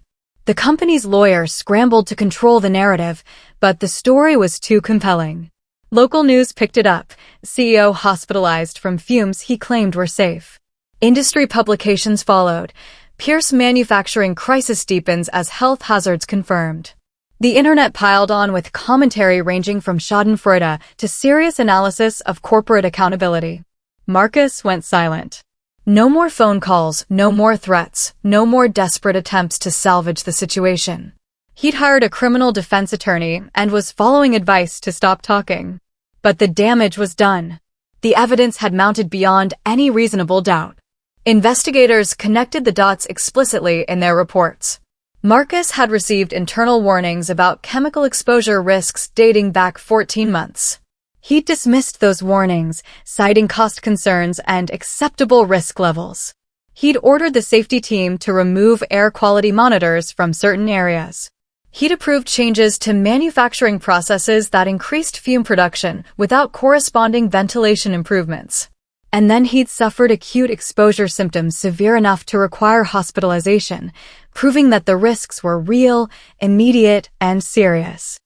The company's lawyer scrambled to control the narrative, but the story was too compelling. Local news picked it up, CEO hospitalized from fumes he claimed were safe. Industry publications followed. Pierce manufacturing crisis deepens as health hazards confirmed. The internet piled on with commentary ranging from schadenfreude to serious analysis of corporate accountability. Marcus went silent. No more phone calls, no more threats, no more desperate attempts to salvage the situation. He'd hired a criminal defense attorney and was following advice to stop talking. But the damage was done. The evidence had mounted beyond any reasonable doubt. Investigators connected the dots explicitly in their reports. Marcus had received internal warnings about chemical exposure risks dating back 14 months. He'd dismissed those warnings, citing cost concerns and acceptable risk levels. He'd ordered the safety team to remove air quality monitors from certain areas. He'd approved changes to manufacturing processes that increased fume production without corresponding ventilation improvements. And then he'd suffered acute exposure symptoms severe enough to require hospitalization, proving that the risks were real, immediate, and serious.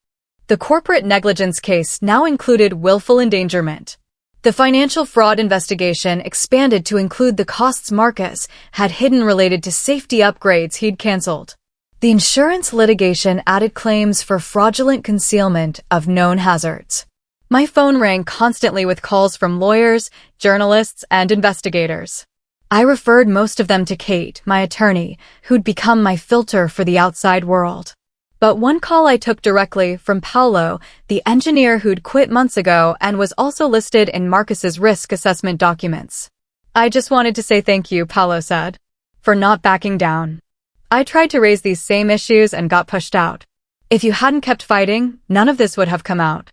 The corporate negligence case now included willful endangerment. The financial fraud investigation expanded to include the costs Marcus had hidden related to safety upgrades he'd canceled. The insurance litigation added claims for fraudulent concealment of known hazards. My phone rang constantly with calls from lawyers, journalists, and investigators. I referred most of them to Kate, my attorney, who'd become my filter for the outside world. But one call I took directly from Paolo, the engineer who'd quit months ago and was also listed in Marcus's risk assessment documents. I just wanted to say thank you, Paolo said, for not backing down. I tried to raise these same issues and got pushed out. If you hadn't kept fighting, none of this would have come out.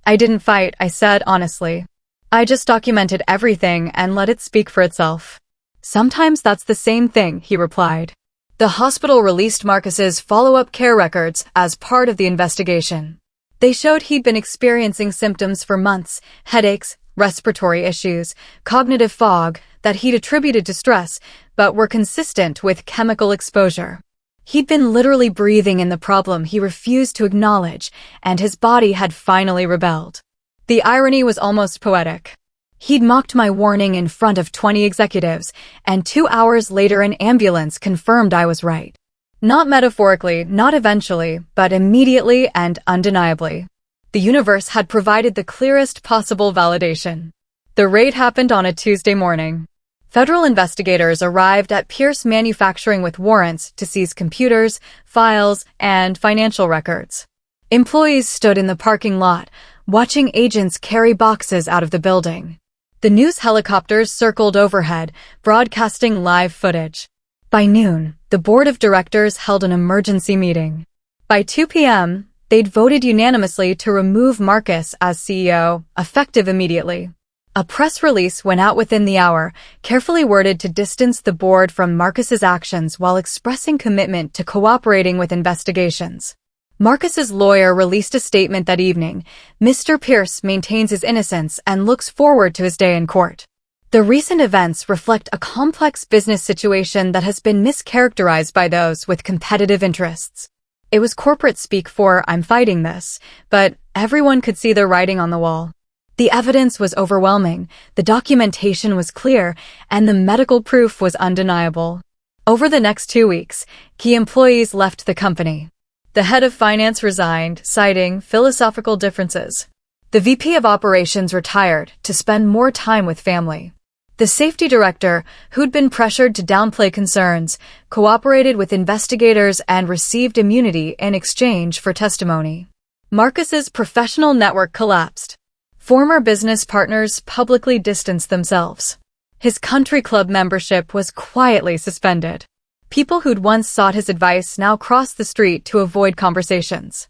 I didn't fight, I said honestly. I just documented everything and let it speak for itself. Sometimes that's the same thing, he replied. The hospital released Marcus's follow-up care records as part of the investigation. They showed he'd been experiencing symptoms for months, headaches, respiratory issues, cognitive fog that he'd attributed to stress, but were consistent with chemical exposure. He'd been literally breathing in the problem he refused to acknowledge, and his body had finally rebelled. The irony was almost poetic. He'd mocked my warning in front of 20 executives, and 2 hours later an ambulance confirmed I was right. Not metaphorically, not eventually, but immediately and undeniably. The universe had provided the clearest possible validation. The raid happened on a Tuesday morning. Federal investigators arrived at Pierce Manufacturing with warrants to seize computers, files, and financial records. Employees stood in the parking lot, watching agents carry boxes out of the building. The news helicopters circled overhead, broadcasting live footage. By noon, the board of directors held an emergency meeting. By 2 p.m., they'd voted unanimously to remove Marcus as CEO, effective immediately. A press release went out within the hour, carefully worded to distance the board from Marcus's actions while expressing commitment to cooperating with investigations. Marcus's lawyer released a statement that evening. Mr. Pierce maintains his innocence and looks forward to his day in court. The recent events reflect a complex business situation that has been mischaracterized by those with competitive interests. It was corporate speak for "I'm fighting this," but everyone could see the writing on the wall. The evidence was overwhelming, the documentation was clear, and the medical proof was undeniable. Over the next 2 weeks, key employees left the company. The head of finance resigned, citing philosophical differences. The VP of operations retired to spend more time with family. The safety director, who'd been pressured to downplay concerns, cooperated with investigators and received immunity in exchange for testimony. Marcus's professional network collapsed. Former business partners publicly distanced themselves. His country club membership was quietly suspended. People who'd once sought his advice now crossed the street to avoid conversations.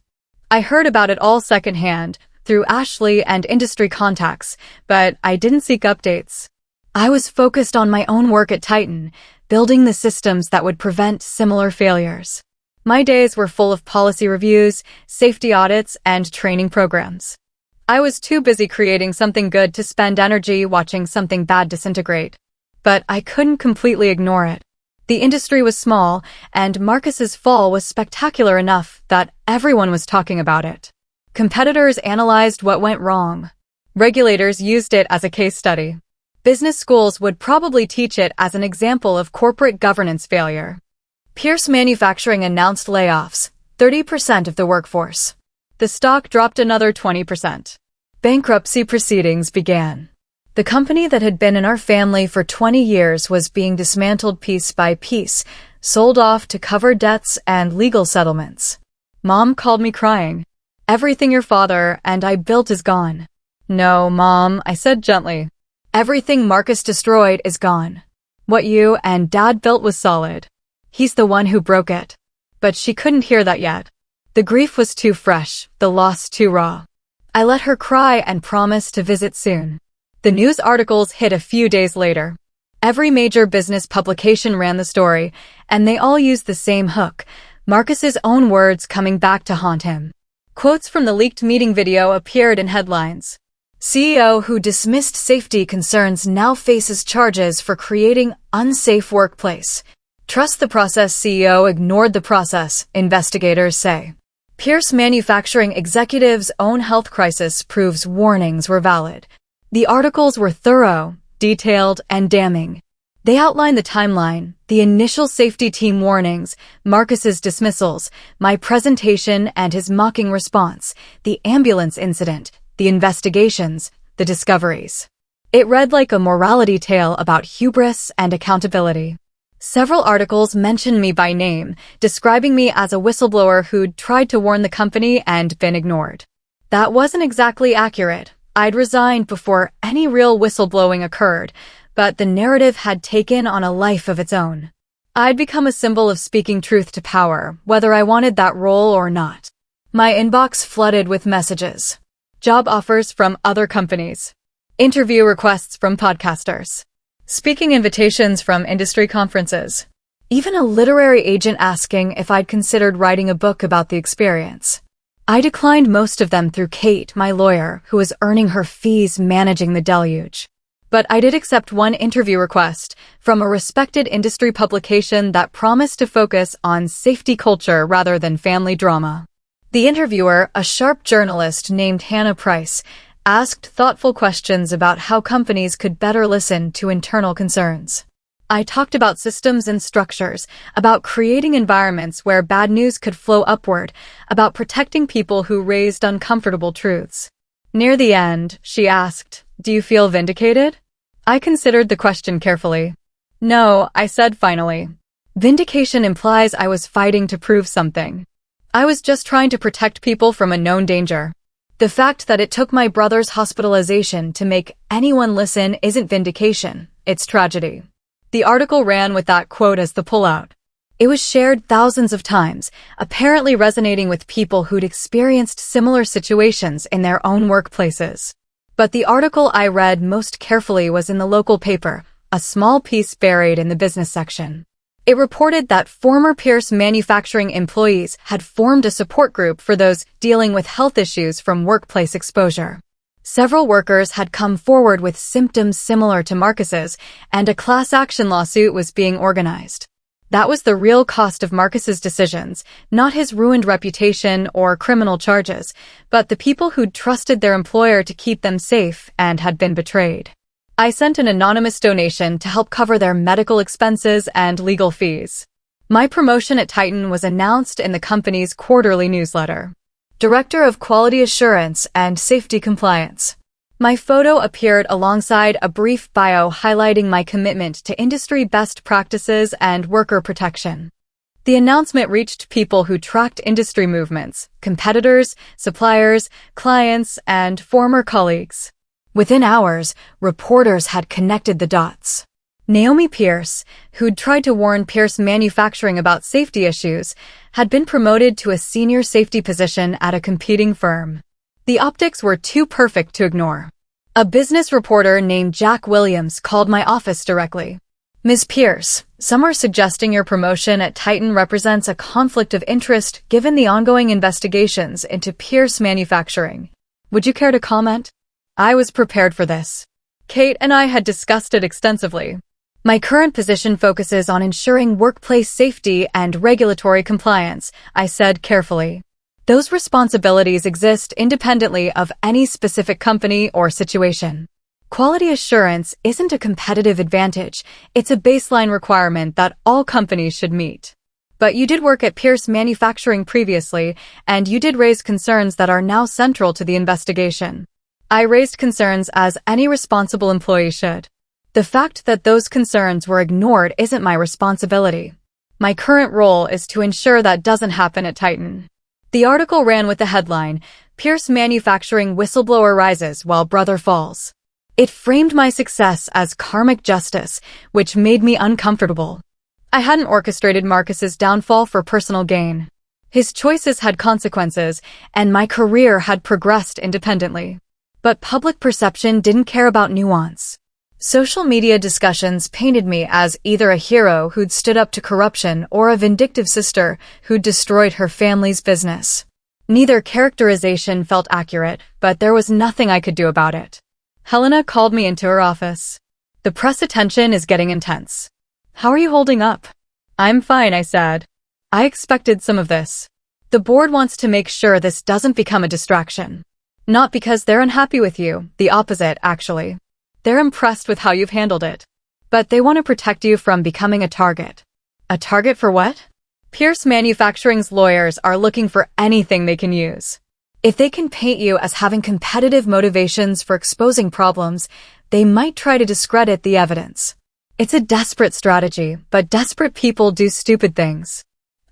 I heard about it all secondhand, through Ashley and industry contacts, but I didn't seek updates. I was focused on my own work at Titan, building the systems that would prevent similar failures. My days were full of policy reviews, safety audits, and training programs. I was too busy creating something good to spend energy watching something bad disintegrate. But I couldn't completely ignore it. The industry was small, and Marcus's fall was spectacular enough that everyone was talking about it. Competitors analyzed what went wrong. Regulators used it as a case study. Business schools would probably teach it as an example of corporate governance failure. Pierce Manufacturing announced layoffs, 30% of the workforce. The stock dropped another 20%. Bankruptcy proceedings began. The company that had been in our family for 20 years was being dismantled piece by piece, sold off to cover debts and legal settlements. Mom called me crying. Everything your father and I built is gone. No, Mom, I said gently. Everything Marcus destroyed is gone. What you and Dad built was solid. He's the one who broke it. But she couldn't hear that yet. The grief was too fresh, the loss too raw. I let her cry and promised to visit soon. The news articles hit a few days later. Every major business publication ran the story, and they all used the same hook, Marcus's own words coming back to haunt him. Quotes from the leaked meeting video appeared in headlines. CEO who dismissed safety concerns now faces charges for creating unsafe workplace. Trust the process CEO ignored the process, investigators say. Pierce Manufacturing executive's own health crisis proves warnings were valid. The articles were thorough, detailed, and damning. They outlined the timeline, the initial safety team warnings, Marcus's dismissals, my presentation and his mocking response, the ambulance incident, the investigations, the discoveries. It read like a morality tale about hubris and accountability. Several articles mentioned me by name, describing me as a whistleblower who'd tried to warn the company and been ignored. That wasn't exactly accurate. I'd resigned before any real whistleblowing occurred, but the narrative had taken on a life of its own. I'd become a symbol of speaking truth to power, whether I wanted that role or not. My inbox flooded with messages. Job offers from other companies. Interview requests from podcasters. Speaking invitations from industry conferences. Even a literary agent asking if I'd considered writing a book about the experience. I declined most of them through Kate, my lawyer, who was earning her fees managing the deluge. But I did accept one interview request from a respected industry publication that promised to focus on safety culture rather than family drama. The interviewer, a sharp journalist named Hannah Price, asked thoughtful questions about how companies could better listen to internal concerns. I talked about systems and structures, about creating environments where bad news could flow upward, about protecting people who raised uncomfortable truths. Near the end, she asked, "Do you feel vindicated?" I considered the question carefully. "No," I said finally. Vindication implies I was fighting to prove something. I was just trying to protect people from a known danger. The fact that it took my brother's hospitalization to make anyone listen isn't vindication, it's tragedy. The article ran with that quote as the pullout. It was shared thousands of times, apparently resonating with people who'd experienced similar situations in their own workplaces. But the article I read most carefully was in the local paper, a small piece buried in the business section. It reported that former Pierce Manufacturing employees had formed a support group for those dealing with health issues from workplace exposure. Several workers had come forward with symptoms similar to Marcus's, and a class action lawsuit was being organized. That was the real cost of Marcus's decisions, not his ruined reputation or criminal charges, but the people who'd trusted their employer to keep them safe and had been betrayed. I sent an anonymous donation to help cover their medical expenses and legal fees. My promotion at Titan was announced in the company's quarterly newsletter. Director of Quality Assurance and Safety Compliance. My photo appeared alongside a brief bio highlighting my commitment to industry best practices and worker protection. The announcement reached people who tracked industry movements, competitors, suppliers, clients, and former colleagues. Within hours, reporters had connected the dots. Naomi Pierce, who'd tried to warn Pierce Manufacturing about safety issues, had been promoted to a senior safety position at a competing firm. The optics were too perfect to ignore. A business reporter named Jack Williams called my office directly. "Ms. Pierce, some are suggesting your promotion at Titan represents a conflict of interest given the ongoing investigations into Pierce Manufacturing. Would you care to comment?" I was prepared for this. Kate and I had discussed it extensively. "My current position focuses on ensuring workplace safety and regulatory compliance," I said carefully. "Those responsibilities exist independently of any specific company or situation. Quality assurance isn't a competitive advantage, it's a baseline requirement that all companies should meet. But you did work at Pierce Manufacturing previously, and you did raise concerns that are now central to the investigation." I raised concerns as any responsible employee should. The fact that those concerns were ignored isn't my responsibility. My current role is to ensure that doesn't happen at Titan. The article ran with the headline, "Pierce Manufacturing Whistleblower Rises While Brother Falls." It framed my success as karmic justice, which made me uncomfortable. I hadn't orchestrated Marcus's downfall for personal gain. His choices had consequences, and my career had progressed independently. But public perception didn't care about nuance. Social media discussions painted me as either a hero who'd stood up to corruption or a vindictive sister who'd destroyed her family's business. Neither characterization felt accurate, but there was nothing I could do about it. Helena called me into her office. "The press attention is getting intense. How are you holding up?" "I'm fine," I said. "I expected some of this. The board wants to make sure this doesn't become a distraction. Not because they're unhappy with you, the opposite, actually. They're impressed with how you've handled it. But they want to protect you from becoming a target." "A target for what?" "Pierce Manufacturing's lawyers are looking for anything they can use. If they can paint you as having competitive motivations for exposing problems, they might try to discredit the evidence. It's a desperate strategy, but desperate people do stupid things."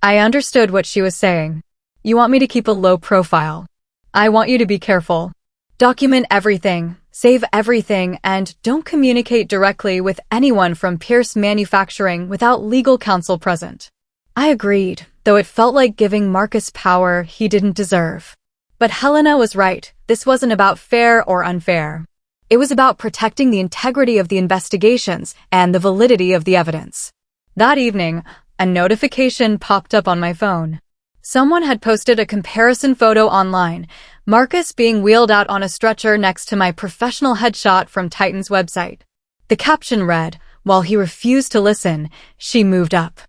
I understood what she was saying. "You want me to keep a low profile. I want you to be careful. Document everything, save everything, and don't communicate directly with anyone from Pierce Manufacturing without legal counsel present." I agreed, though it felt like giving Marcus power he didn't deserve. But Helena was right. This wasn't about fair or unfair. It was about protecting the integrity of the investigations and the validity of the evidence. That evening, a notification popped up on my phone. Someone had posted a comparison photo online, Marcus being wheeled out on a stretcher next to my professional headshot from Titan's website. The caption read, "While he refused to listen, she moved up.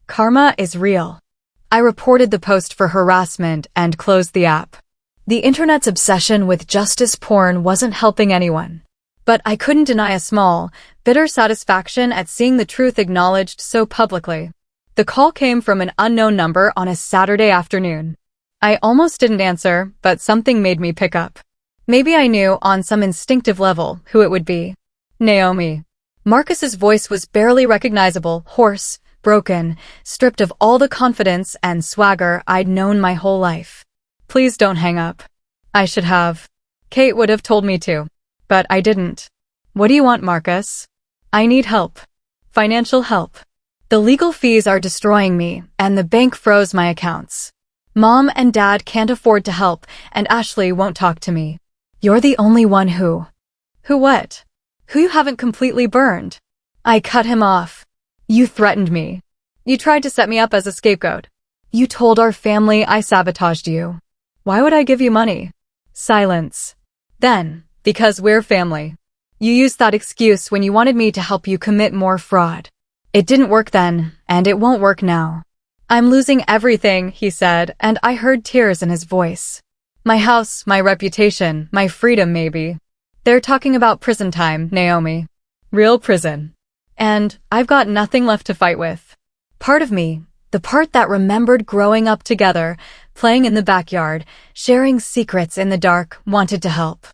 Karma is real." I reported the post for harassment and closed the app. The internet's obsession with justice porn wasn't helping anyone. But I couldn't deny a small, bitter satisfaction at seeing the truth acknowledged so publicly. The call came from an unknown number on a Saturday afternoon. I almost didn't answer, but something made me pick up. Maybe I knew on some instinctive level who it would be. Naomi. Marcus's voice was barely recognizable, hoarse, broken, stripped of all the confidence and swagger I'd known my whole life. "Please don't hang up." I should have. Kate would have told me to. But I didn't. "What do you want, Marcus?" "I need help. Financial help. The legal fees are destroying me, and the bank froze my accounts. Mom and Dad can't afford to help, and Ashley won't talk to me. You're the only one who..." "Who what?" "Who you haven't completely burned." I cut him off. "You threatened me. You tried to set me up as a scapegoat. You told our family I sabotaged you. Why would I give you money?" Silence. "Then, because we're family. You used that excuse when you wanted me to help you commit more fraud. It didn't work then, and it won't work now." "I'm losing everything," he said, and I heard tears in his voice. "My house, my reputation, my freedom maybe. They're talking about prison time, Naomi. Real prison. And I've got nothing left to fight with." Part of me, the part that remembered growing up together, playing in the backyard, sharing secrets in the dark, wanted to help.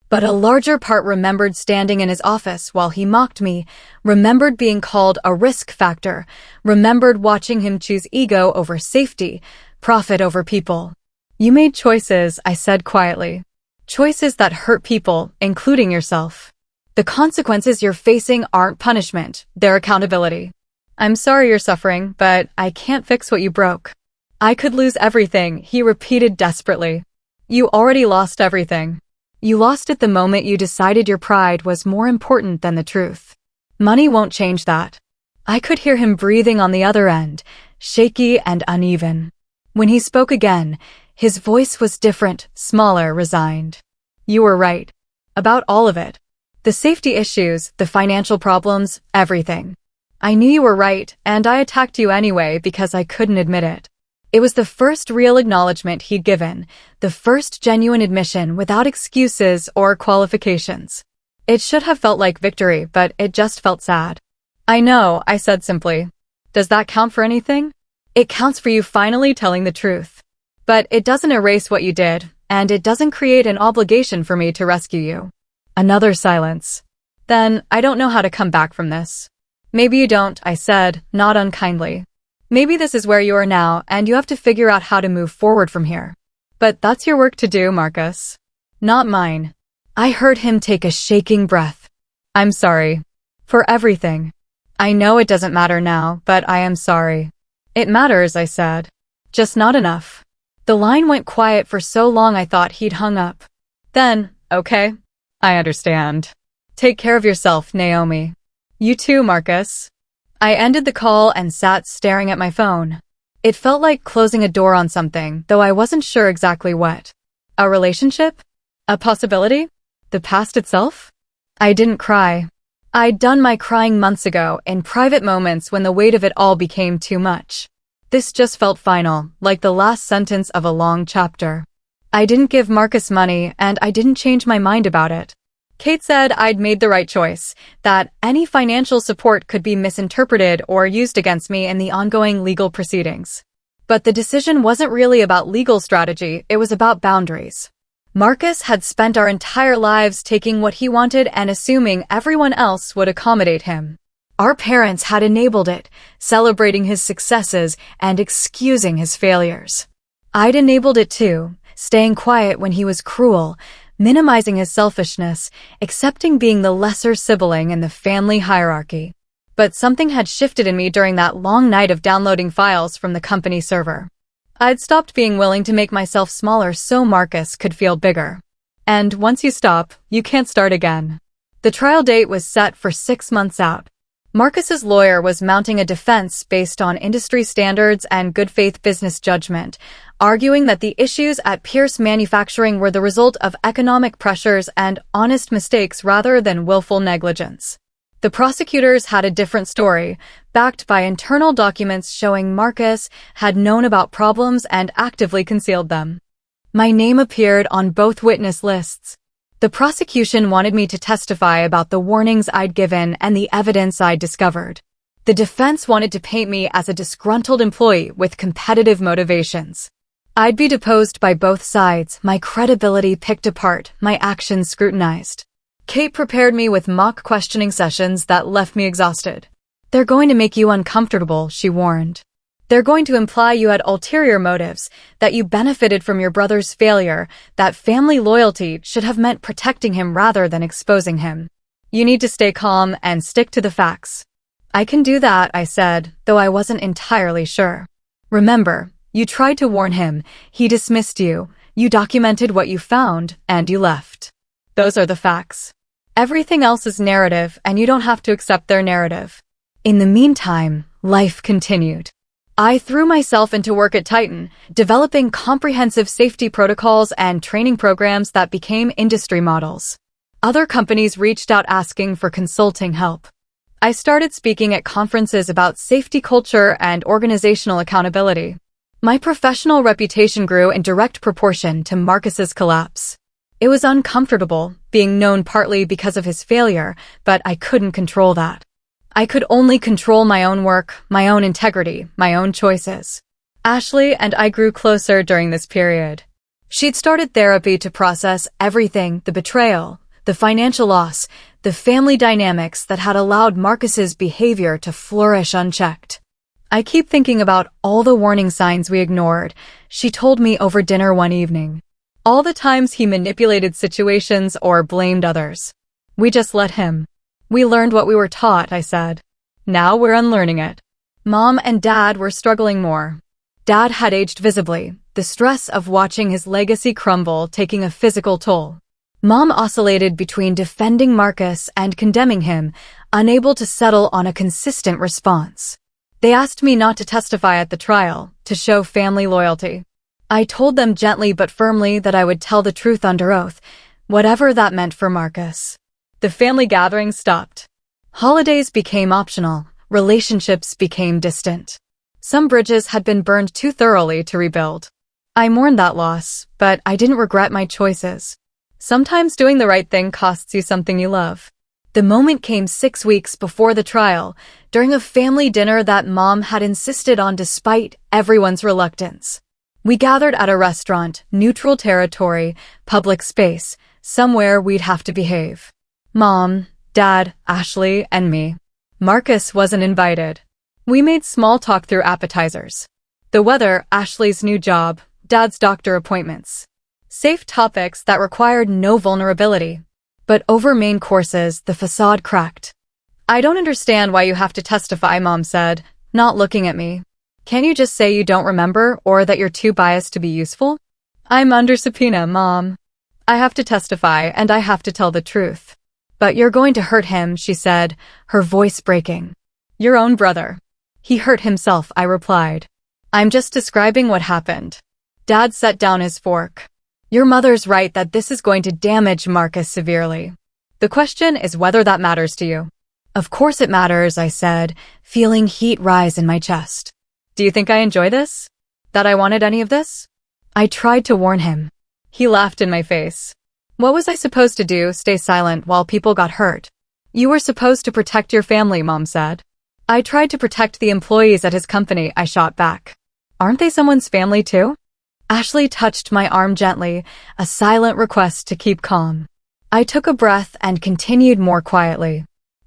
But a larger part remembered standing in his office while he mocked me, remembered being called a risk factor, remembered watching him choose ego over safety, profit over people. "You made choices," I said quietly. "Choices that hurt people, including yourself. The consequences you're facing aren't punishment, they're accountability. I'm sorry you're suffering, but I can't fix what you broke." I could lose everything, he repeated desperately. You already lost everything. You lost it the moment you decided your pride was more important than the truth. Money won't change that. I could hear him breathing on the other end, shaky and uneven. When he spoke again, his voice was different, smaller, resigned. You were right. About all of it. The safety issues, the financial problems, everything. I knew you were right, and I attacked you anyway because I couldn't admit it. It was the first real acknowledgement he'd given, the first genuine admission without excuses or qualifications. It should have felt like victory, but it just felt sad. I know, I said simply. Does that count for anything? It counts for you finally telling the truth. But it doesn't erase what you did, and it doesn't create an obligation for me to rescue you. Another silence. Then, I don't know how to come back from this. Maybe you don't, I said, not unkindly. Maybe this is where you are now, and you have to figure out how to move forward from here. But that's your work to do, Marcus. Not mine. I heard him take a shaking breath. I'm sorry. For everything. I know it doesn't matter now, but I am sorry. It matters, I said. Just not enough. The line went quiet for so long I thought he'd hung up. Then, okay. I understand. Take care of yourself, Naomi. You too, Marcus. I ended the call and sat staring at my phone. It felt like closing a door on something, though I wasn't sure exactly what. A relationship? A possibility? The past itself? I didn't cry. I'd done my crying months ago, in private moments when the weight of it all became too much. This just felt final, like the last sentence of a long chapter. I didn't give Marcus money, and I didn't change my mind about it. Kate said I'd made the right choice, that any financial support could be misinterpreted or used against me in the ongoing legal proceedings. But the decision wasn't really about legal strategy, it was about boundaries. Marcus had spent our entire lives taking what he wanted and assuming everyone else would accommodate him. Our parents had enabled it, celebrating his successes and excusing his failures. I'd enabled it too, staying quiet when he was cruel, minimizing his selfishness, accepting being the lesser sibling in the family hierarchy. But something had shifted in me during that long night of downloading files from the company server. I'd stopped being willing to make myself smaller so Marcus could feel bigger. And once you stop, you can't start again. The trial date was set for 6 months out. Marcus's lawyer was mounting a defense based on industry standards and good faith business judgment, arguing that the issues at Pierce Manufacturing were the result of economic pressures and honest mistakes rather than willful negligence. The prosecutors had a different story, backed by internal documents showing Marcus had known about problems and actively concealed them. My name appeared on both witness lists. The prosecution wanted me to testify about the warnings I'd given and the evidence I'd discovered. The defense wanted to paint me as a disgruntled employee with competitive motivations. I'd be deposed by both sides, my credibility picked apart, my actions scrutinized. Kate prepared me with mock questioning sessions that left me exhausted. They're going to make you uncomfortable, she warned. They're going to imply you had ulterior motives, that you benefited from your brother's failure, that family loyalty should have meant protecting him rather than exposing him. You need to stay calm and stick to the facts. I can do that, I said, though I wasn't entirely sure. Remember, you tried to warn him, he dismissed you, you documented what you found, and you left. Those are the facts. Everything else is narrative, and you don't have to accept their narrative. In the meantime, life continued. I threw myself into work at Titan, developing comprehensive safety protocols and training programs that became industry models. Other companies reached out asking for consulting help. I started speaking at conferences about safety culture and organizational accountability. My professional reputation grew in direct proportion to Marcus's collapse. It was uncomfortable, being known partly because of his failure, but I couldn't control that. I could only control my own work, my own integrity, my own choices. Ashley and I grew closer during this period. She'd started therapy to process everything, the betrayal, the financial loss, the family dynamics that had allowed Marcus's behavior to flourish unchecked. I keep thinking about all the warning signs we ignored, she told me over dinner one evening. All the times he manipulated situations or blamed others. We just let him. We learned what we were taught, I said. Now we're unlearning it. Mom and Dad were struggling more. Dad had aged visibly, the stress of watching his legacy crumble taking a physical toll. Mom oscillated between defending Marcus and condemning him, unable to settle on a consistent response. They asked me not to testify at the trial, to show family loyalty. I told them gently but firmly that I would tell the truth under oath, whatever that meant for Marcus. The family gathering stopped. Holidays became optional, relationships became distant. Some bridges had been burned too thoroughly to rebuild. I mourned that loss, but I didn't regret my choices. Sometimes doing the right thing costs you something you love. The moment came 6 weeks before the trial, during a family dinner that Mom had insisted on despite everyone's reluctance. We gathered at a restaurant, neutral territory, public space, somewhere we'd have to behave. Mom, Dad, Ashley, and me. Marcus wasn't invited. We made small talk through appetizers. The weather, Ashley's new job, Dad's doctor appointments. Safe topics that required no vulnerability. But over main courses, the facade cracked. I don't understand why you have to testify, Mom said, not looking at me. Can't you just say you don't remember or that you're too biased to be useful? I'm under subpoena, Mom. I have to testify and I have to tell the truth. But you're going to hurt him, she said, her voice breaking. Your own brother. He hurt himself, I replied. I'm just describing what happened. Dad set down his fork. Your mother's right that this is going to damage Marcus severely. The question is whether that matters to you. Of course it matters, I said, feeling heat rise in my chest. Do you think I enjoy this? That I wanted any of this? I tried to warn him. He laughed in my face. What was I supposed to do, stay silent while people got hurt? You were supposed to protect your family, Mom said. I tried to protect the employees at his company, I shot back. Aren't they someone's family too? Ashley touched my arm gently, a silent request to keep calm. I took a breath and continued more quietly.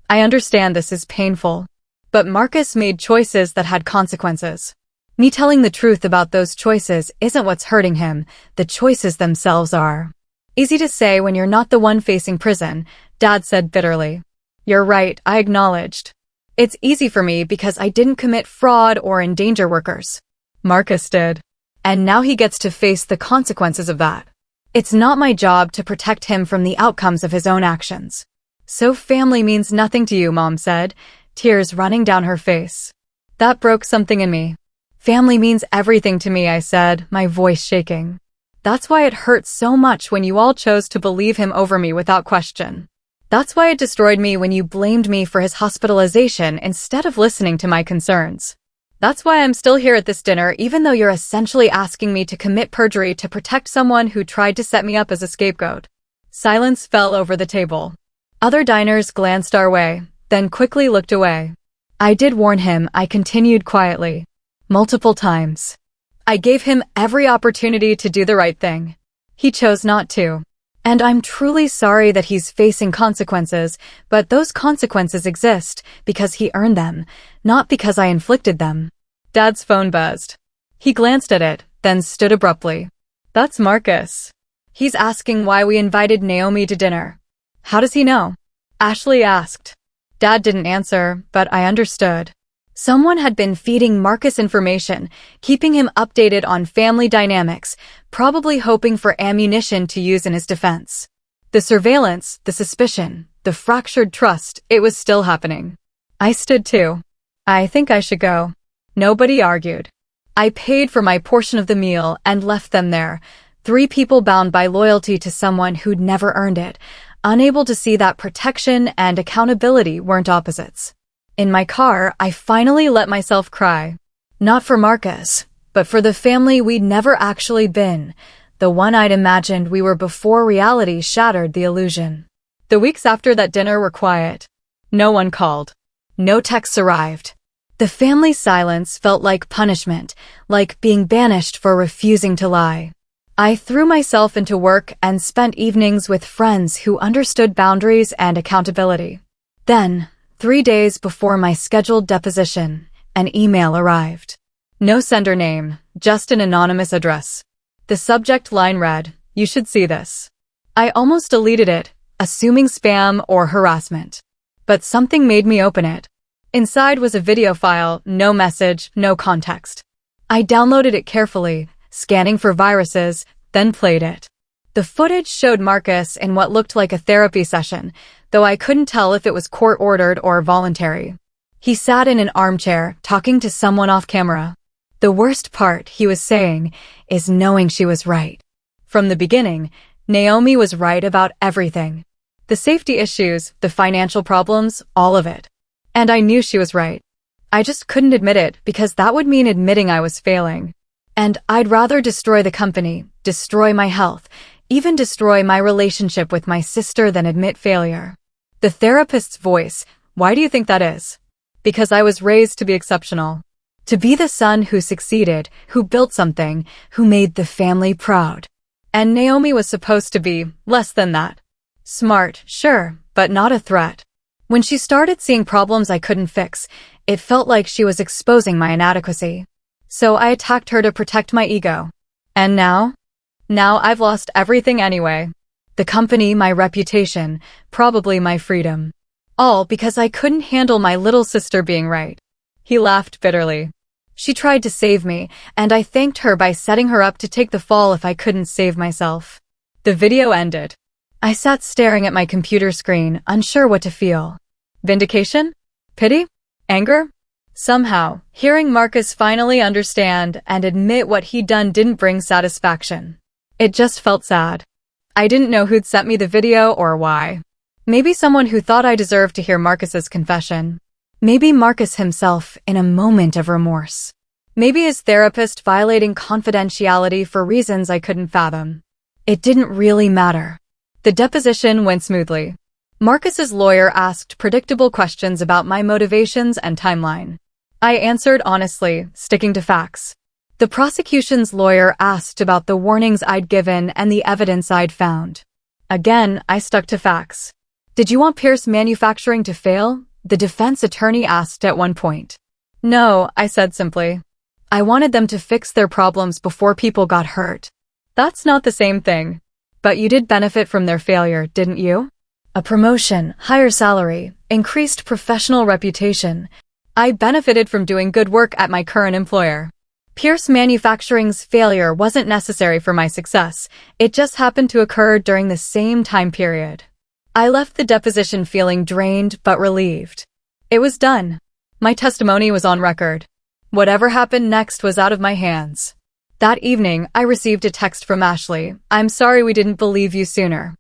I understand this is painful. But Marcus made choices that had consequences. Me telling the truth about those choices isn't what's hurting him, the choices themselves are. Easy to say when you're not the one facing prison, Dad said bitterly. You're right, I acknowledged. It's easy for me because I didn't commit fraud or endanger workers. Marcus did. And now he gets to face the consequences of that. It's not my job to protect him from the outcomes of his own actions. So family means nothing to you, Mom said, tears running down her face. That broke something in me. Family means everything to me, I said, my voice shaking. That's why it hurts so much when you all chose to believe him over me without question. That's why it destroyed me when you blamed me for his hospitalization instead of listening to my concerns. That's why I'm still here at this dinner even though you're essentially asking me to commit perjury to protect someone who tried to set me up as a scapegoat. Silence fell over the table. Other diners glanced our way, then quickly looked away. I did warn him, I continued quietly. Multiple times. I gave him every opportunity to do the right thing. He chose not to. And I'm truly sorry that he's facing consequences, but those consequences exist because he earned them, not because I inflicted them. Dad's phone buzzed. He glanced at it, then stood abruptly. That's Marcus. He's asking why we invited Naomi to dinner. How does he know? Ashley asked. Dad didn't answer, but I understood. Someone had been feeding Marcus information, keeping him updated on family dynamics, probably hoping for ammunition to use in his defense. The surveillance, the suspicion, the fractured trust, it was still happening. I stood too. I think I should go. Nobody argued. I paid for my portion of the meal and left them there, 3 people bound by loyalty to someone who'd never earned it, unable to see that protection and accountability weren't opposites. In my car, I finally let myself cry. Not for Marcus, but for the family we'd never actually been, the one I'd imagined we were before reality shattered the illusion. The weeks after that dinner were quiet. No one called. No texts arrived. The family silence felt like punishment, like being banished for refusing to lie. I threw myself into work and spent evenings with friends who understood boundaries and accountability. Then, 3 days before my scheduled deposition, an email arrived. No sender name, just an anonymous address. The subject line read, "You should see this." I almost deleted it, assuming spam or harassment. But something made me open it. Inside was a video file, no message, no context. I downloaded it carefully, scanning for viruses, then played it. The footage showed Marcus in what looked like a therapy session, though I couldn't tell if it was court-ordered or voluntary. He sat in an armchair, talking to someone off camera. The worst part, he was saying, is knowing she was right. From the beginning, Naomi was right about everything. The safety issues, the financial problems, all of it. And I knew she was right. I just couldn't admit it because that would mean admitting I was failing. And I'd rather destroy the company, destroy my health, even destroy my relationship with my sister than admit failure. The therapist's voice, why do you think that is? Because I was raised to be exceptional. To be the son who succeeded, who built something, who made the family proud. And Naomi was supposed to be less than that. Smart, sure, but not a threat. When she started seeing problems I couldn't fix, it felt like she was exposing my inadequacy. So I attacked her to protect my ego. And now? Now I've lost everything anyway. The company, my reputation, probably my freedom. All because I couldn't handle my little sister being right. He laughed bitterly. She tried to save me, and I thanked her by setting her up to take the fall if I couldn't save myself. The video ended. I sat staring at my computer screen, unsure what to feel. Vindication? Pity? Anger? Somehow, hearing Marcus finally understand and admit what he'd done didn't bring satisfaction. It just felt sad. I didn't know who'd sent me the video or why. Maybe someone who thought I deserved to hear Marcus's confession. Maybe Marcus himself in a moment of remorse. Maybe his therapist violating confidentiality for reasons I couldn't fathom. It didn't really matter. The deposition went smoothly. Marcus's lawyer asked predictable questions about my motivations and timeline. I answered honestly, sticking to facts. The prosecution's lawyer asked about the warnings I'd given and the evidence I'd found. Again, I stuck to facts. Did you want Pierce Manufacturing to fail? The defense attorney asked at one point. No, I said simply. I wanted them to fix their problems before people got hurt. That's not the same thing. But you did benefit from their failure, didn't you? A promotion, higher salary, increased professional reputation. I benefited from doing good work at my current employer. Pierce Manufacturing's failure wasn't necessary for my success. It just happened to occur during the same time period. I left the deposition feeling drained but relieved. It was done. My testimony was on record. Whatever happened next was out of my hands. That evening, I received a text from Ashley. I'm sorry we didn't believe you sooner.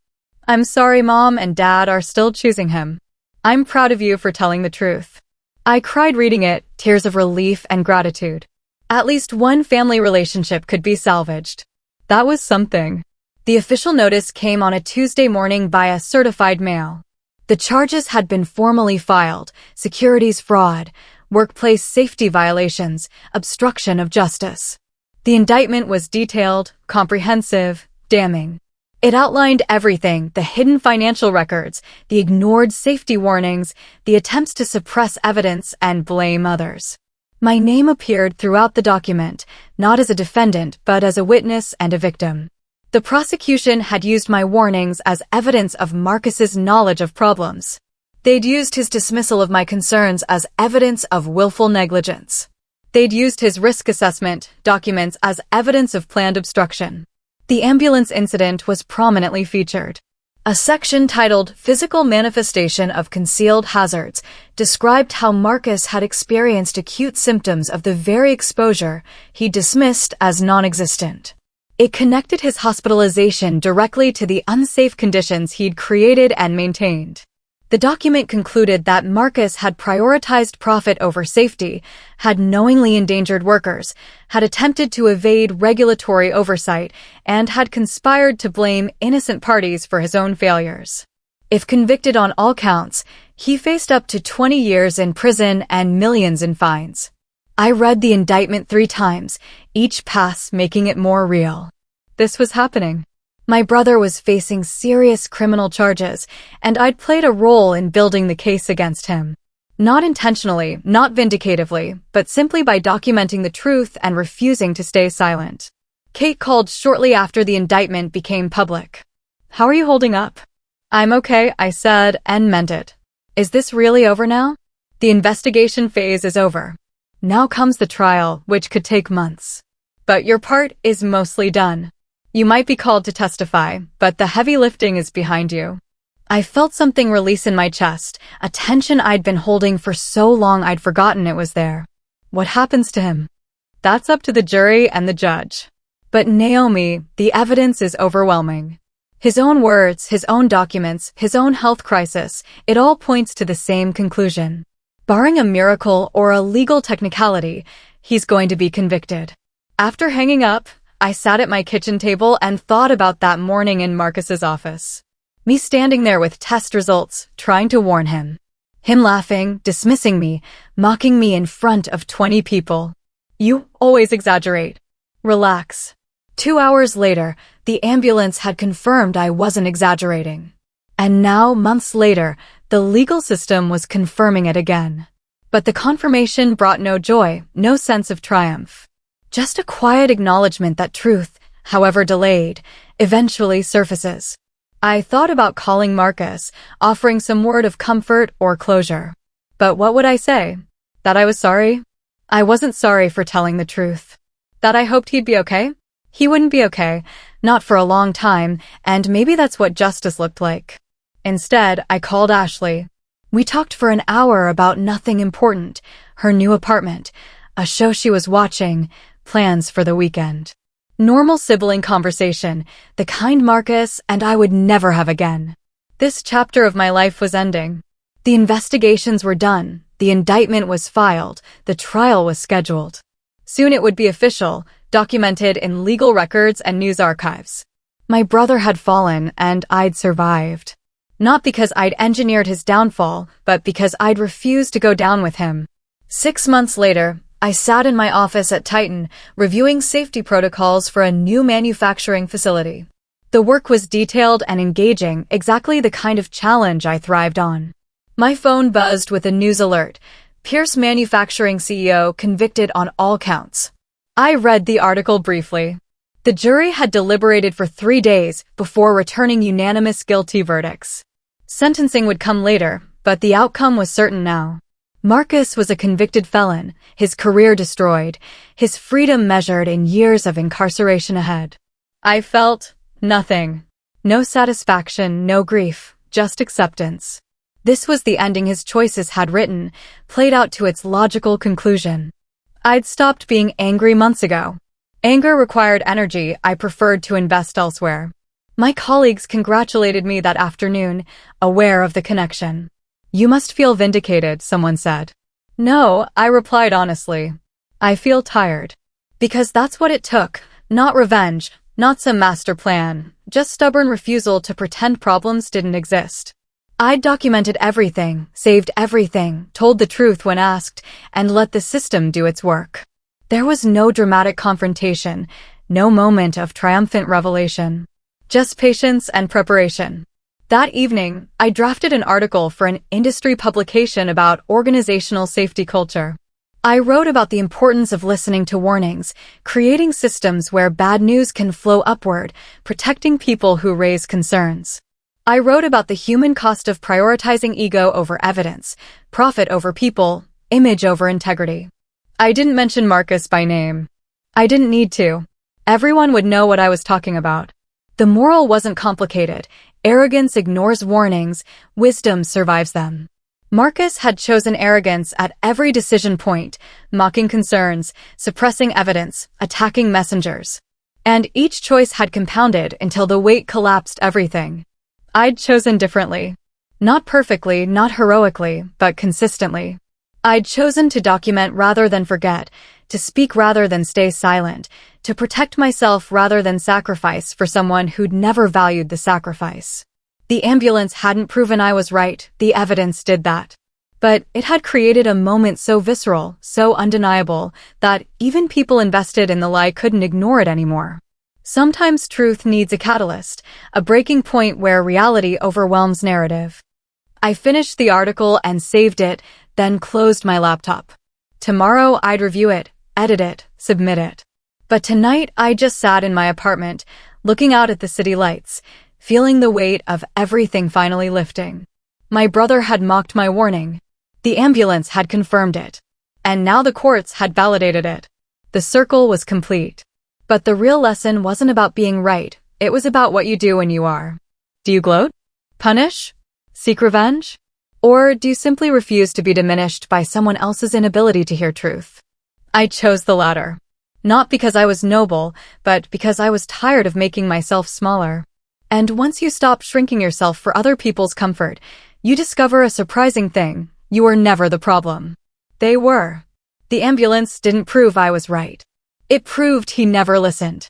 I'm sorry Mom and Dad are still choosing him. I'm proud of you for telling the truth. I cried reading it, tears of relief and gratitude. At least one family relationship could be salvaged. That was something. The official notice came on a Tuesday morning via certified mail. The charges had been formally filed: securities fraud, workplace safety violations, obstruction of justice. The indictment was detailed, comprehensive, damning. It outlined everything: the hidden financial records, the ignored safety warnings, the attempts to suppress evidence and blame others. My name appeared throughout the document, not as a defendant but as a witness and a victim. The prosecution had used my warnings as evidence of Marcus's knowledge of problems. They'd used his dismissal of my concerns as evidence of willful negligence. They'd used his risk assessment documents as evidence of planned obstruction. The ambulance incident was prominently featured. A section titled Physical Manifestation of Concealed Hazards described how Marcus had experienced acute symptoms of the very exposure he dismissed as non-existent. It connected his hospitalization directly to the unsafe conditions he'd created and maintained. The document concluded that Marcus had prioritized profit over safety, had knowingly endangered workers, had attempted to evade regulatory oversight, and had conspired to blame innocent parties for his own failures. If convicted on all counts, he faced up to 20 years in prison and millions in fines. I read the indictment 3 times, each pass making it more real. This was happening. My brother was facing serious criminal charges, and I'd played a role in building the case against him. Not intentionally, not vindicatively, but simply by documenting the truth and refusing to stay silent. Kate called shortly after the indictment became public. How are you holding up? I'm okay, I said, and meant it. Is this really over now? The investigation phase is over. Now comes the trial, which could take months. But your part is mostly done. You might be called to testify, but the heavy lifting is behind you. I felt something release in my chest, a tension I'd been holding for so long I'd forgotten it was there. What happens to him? That's up to the jury and the judge. But Naomi, the evidence is overwhelming. His own words, his own documents, his own health crisis, it all points to the same conclusion. Barring a miracle or a legal technicality, he's going to be convicted. After hanging up, I sat at my kitchen table and thought about that morning in Marcus's office. Me standing there with test results, trying to warn him. Him laughing, dismissing me, mocking me in front of 20 people. You always exaggerate. Relax. 2 hours later, the ambulance had confirmed I wasn't exaggerating. And now, months later, the legal system was confirming it again. But the confirmation brought no joy, no sense of triumph. Just a quiet acknowledgement that truth, however delayed, eventually surfaces. I thought about calling Marcus, offering some word of comfort or closure. But what would I say? That I was sorry? I wasn't sorry for telling the truth. That I hoped he'd be okay? He wouldn't be okay, not for a long time, and maybe that's what justice looked like. Instead, I called Ashley. We talked for an hour about nothing important, her new apartment, a show she was watching, plans for the weekend. Normal sibling conversation, the kind Marcus and I would never have again. This chapter of my life was ending. The investigations were done, the indictment was filed, the trial was scheduled. Soon it would be official, documented in legal records and news archives. My brother had fallen and I'd survived. Not because I'd engineered his downfall, but because I'd refused to go down with him. 6 months later, I sat in my office at Titan, reviewing safety protocols for a new manufacturing facility. The work was detailed and engaging, exactly the kind of challenge I thrived on. My phone buzzed with a news alert. Pierce Manufacturing CEO convicted on all counts. I read the article briefly. The jury had deliberated for 3 days before returning unanimous guilty verdicts. Sentencing would come later, but the outcome was certain now. Marcus was a convicted felon, his career destroyed, his freedom measured in years of incarceration ahead. I felt nothing. No satisfaction, no grief, just acceptance. This was the ending his choices had written, played out to its logical conclusion. I'd stopped being angry months ago. Anger required energy I preferred to invest elsewhere. My colleagues congratulated me that afternoon, aware of the connection. You must feel vindicated, someone said. No, I replied honestly. I feel tired. Because that's what it took, not revenge, not some master plan, just stubborn refusal to pretend problems didn't exist. I'd documented everything, saved everything, told the truth when asked, and let the system do its work. There was no dramatic confrontation, no moment of triumphant revelation. Just patience and preparation. That evening, I drafted an article for an industry publication about organizational safety culture. I wrote about the importance of listening to warnings, creating systems where bad news can flow upward, protecting people who raise concerns. I wrote about the human cost of prioritizing ego over evidence, profit over people, image over integrity. I didn't mention Marcus by name. I didn't need to. Everyone would know what I was talking about. The moral wasn't complicated. Arrogance ignores warnings, wisdom survives them. Marcus had chosen arrogance at every decision point, mocking concerns, suppressing evidence, attacking messengers. And each choice had compounded until the weight collapsed everything. I'd chosen differently. Not perfectly, not heroically, but consistently. I'd chosen to document rather than forget, to speak rather than stay silent, to protect myself rather than sacrifice for someone who'd never valued the sacrifice. The ambulance hadn't proven I was right, the evidence did that. But it had created a moment so visceral, so undeniable, that even people invested in the lie couldn't ignore it anymore. Sometimes truth needs a catalyst, a breaking point where reality overwhelms narrative. I finished the article and saved it, then closed my laptop. Tomorrow I'd review it, edit it, submit it. But tonight I just sat in my apartment, looking out at the city lights, feeling the weight of everything finally lifting. My brother had mocked my warning. The ambulance had confirmed it. And now the courts had validated it. The circle was complete. But the real lesson wasn't about being right, it was about what you do when you are. Do you gloat? Punish? Seek revenge? Or do you simply refuse to be diminished by someone else's inability to hear truth? I chose the latter. Not because I was noble, but because I was tired of making myself smaller. And once you stop shrinking yourself for other people's comfort, you discover a surprising thing: you were never the problem. They were. The ambulance didn't prove I was right. It proved he never listened.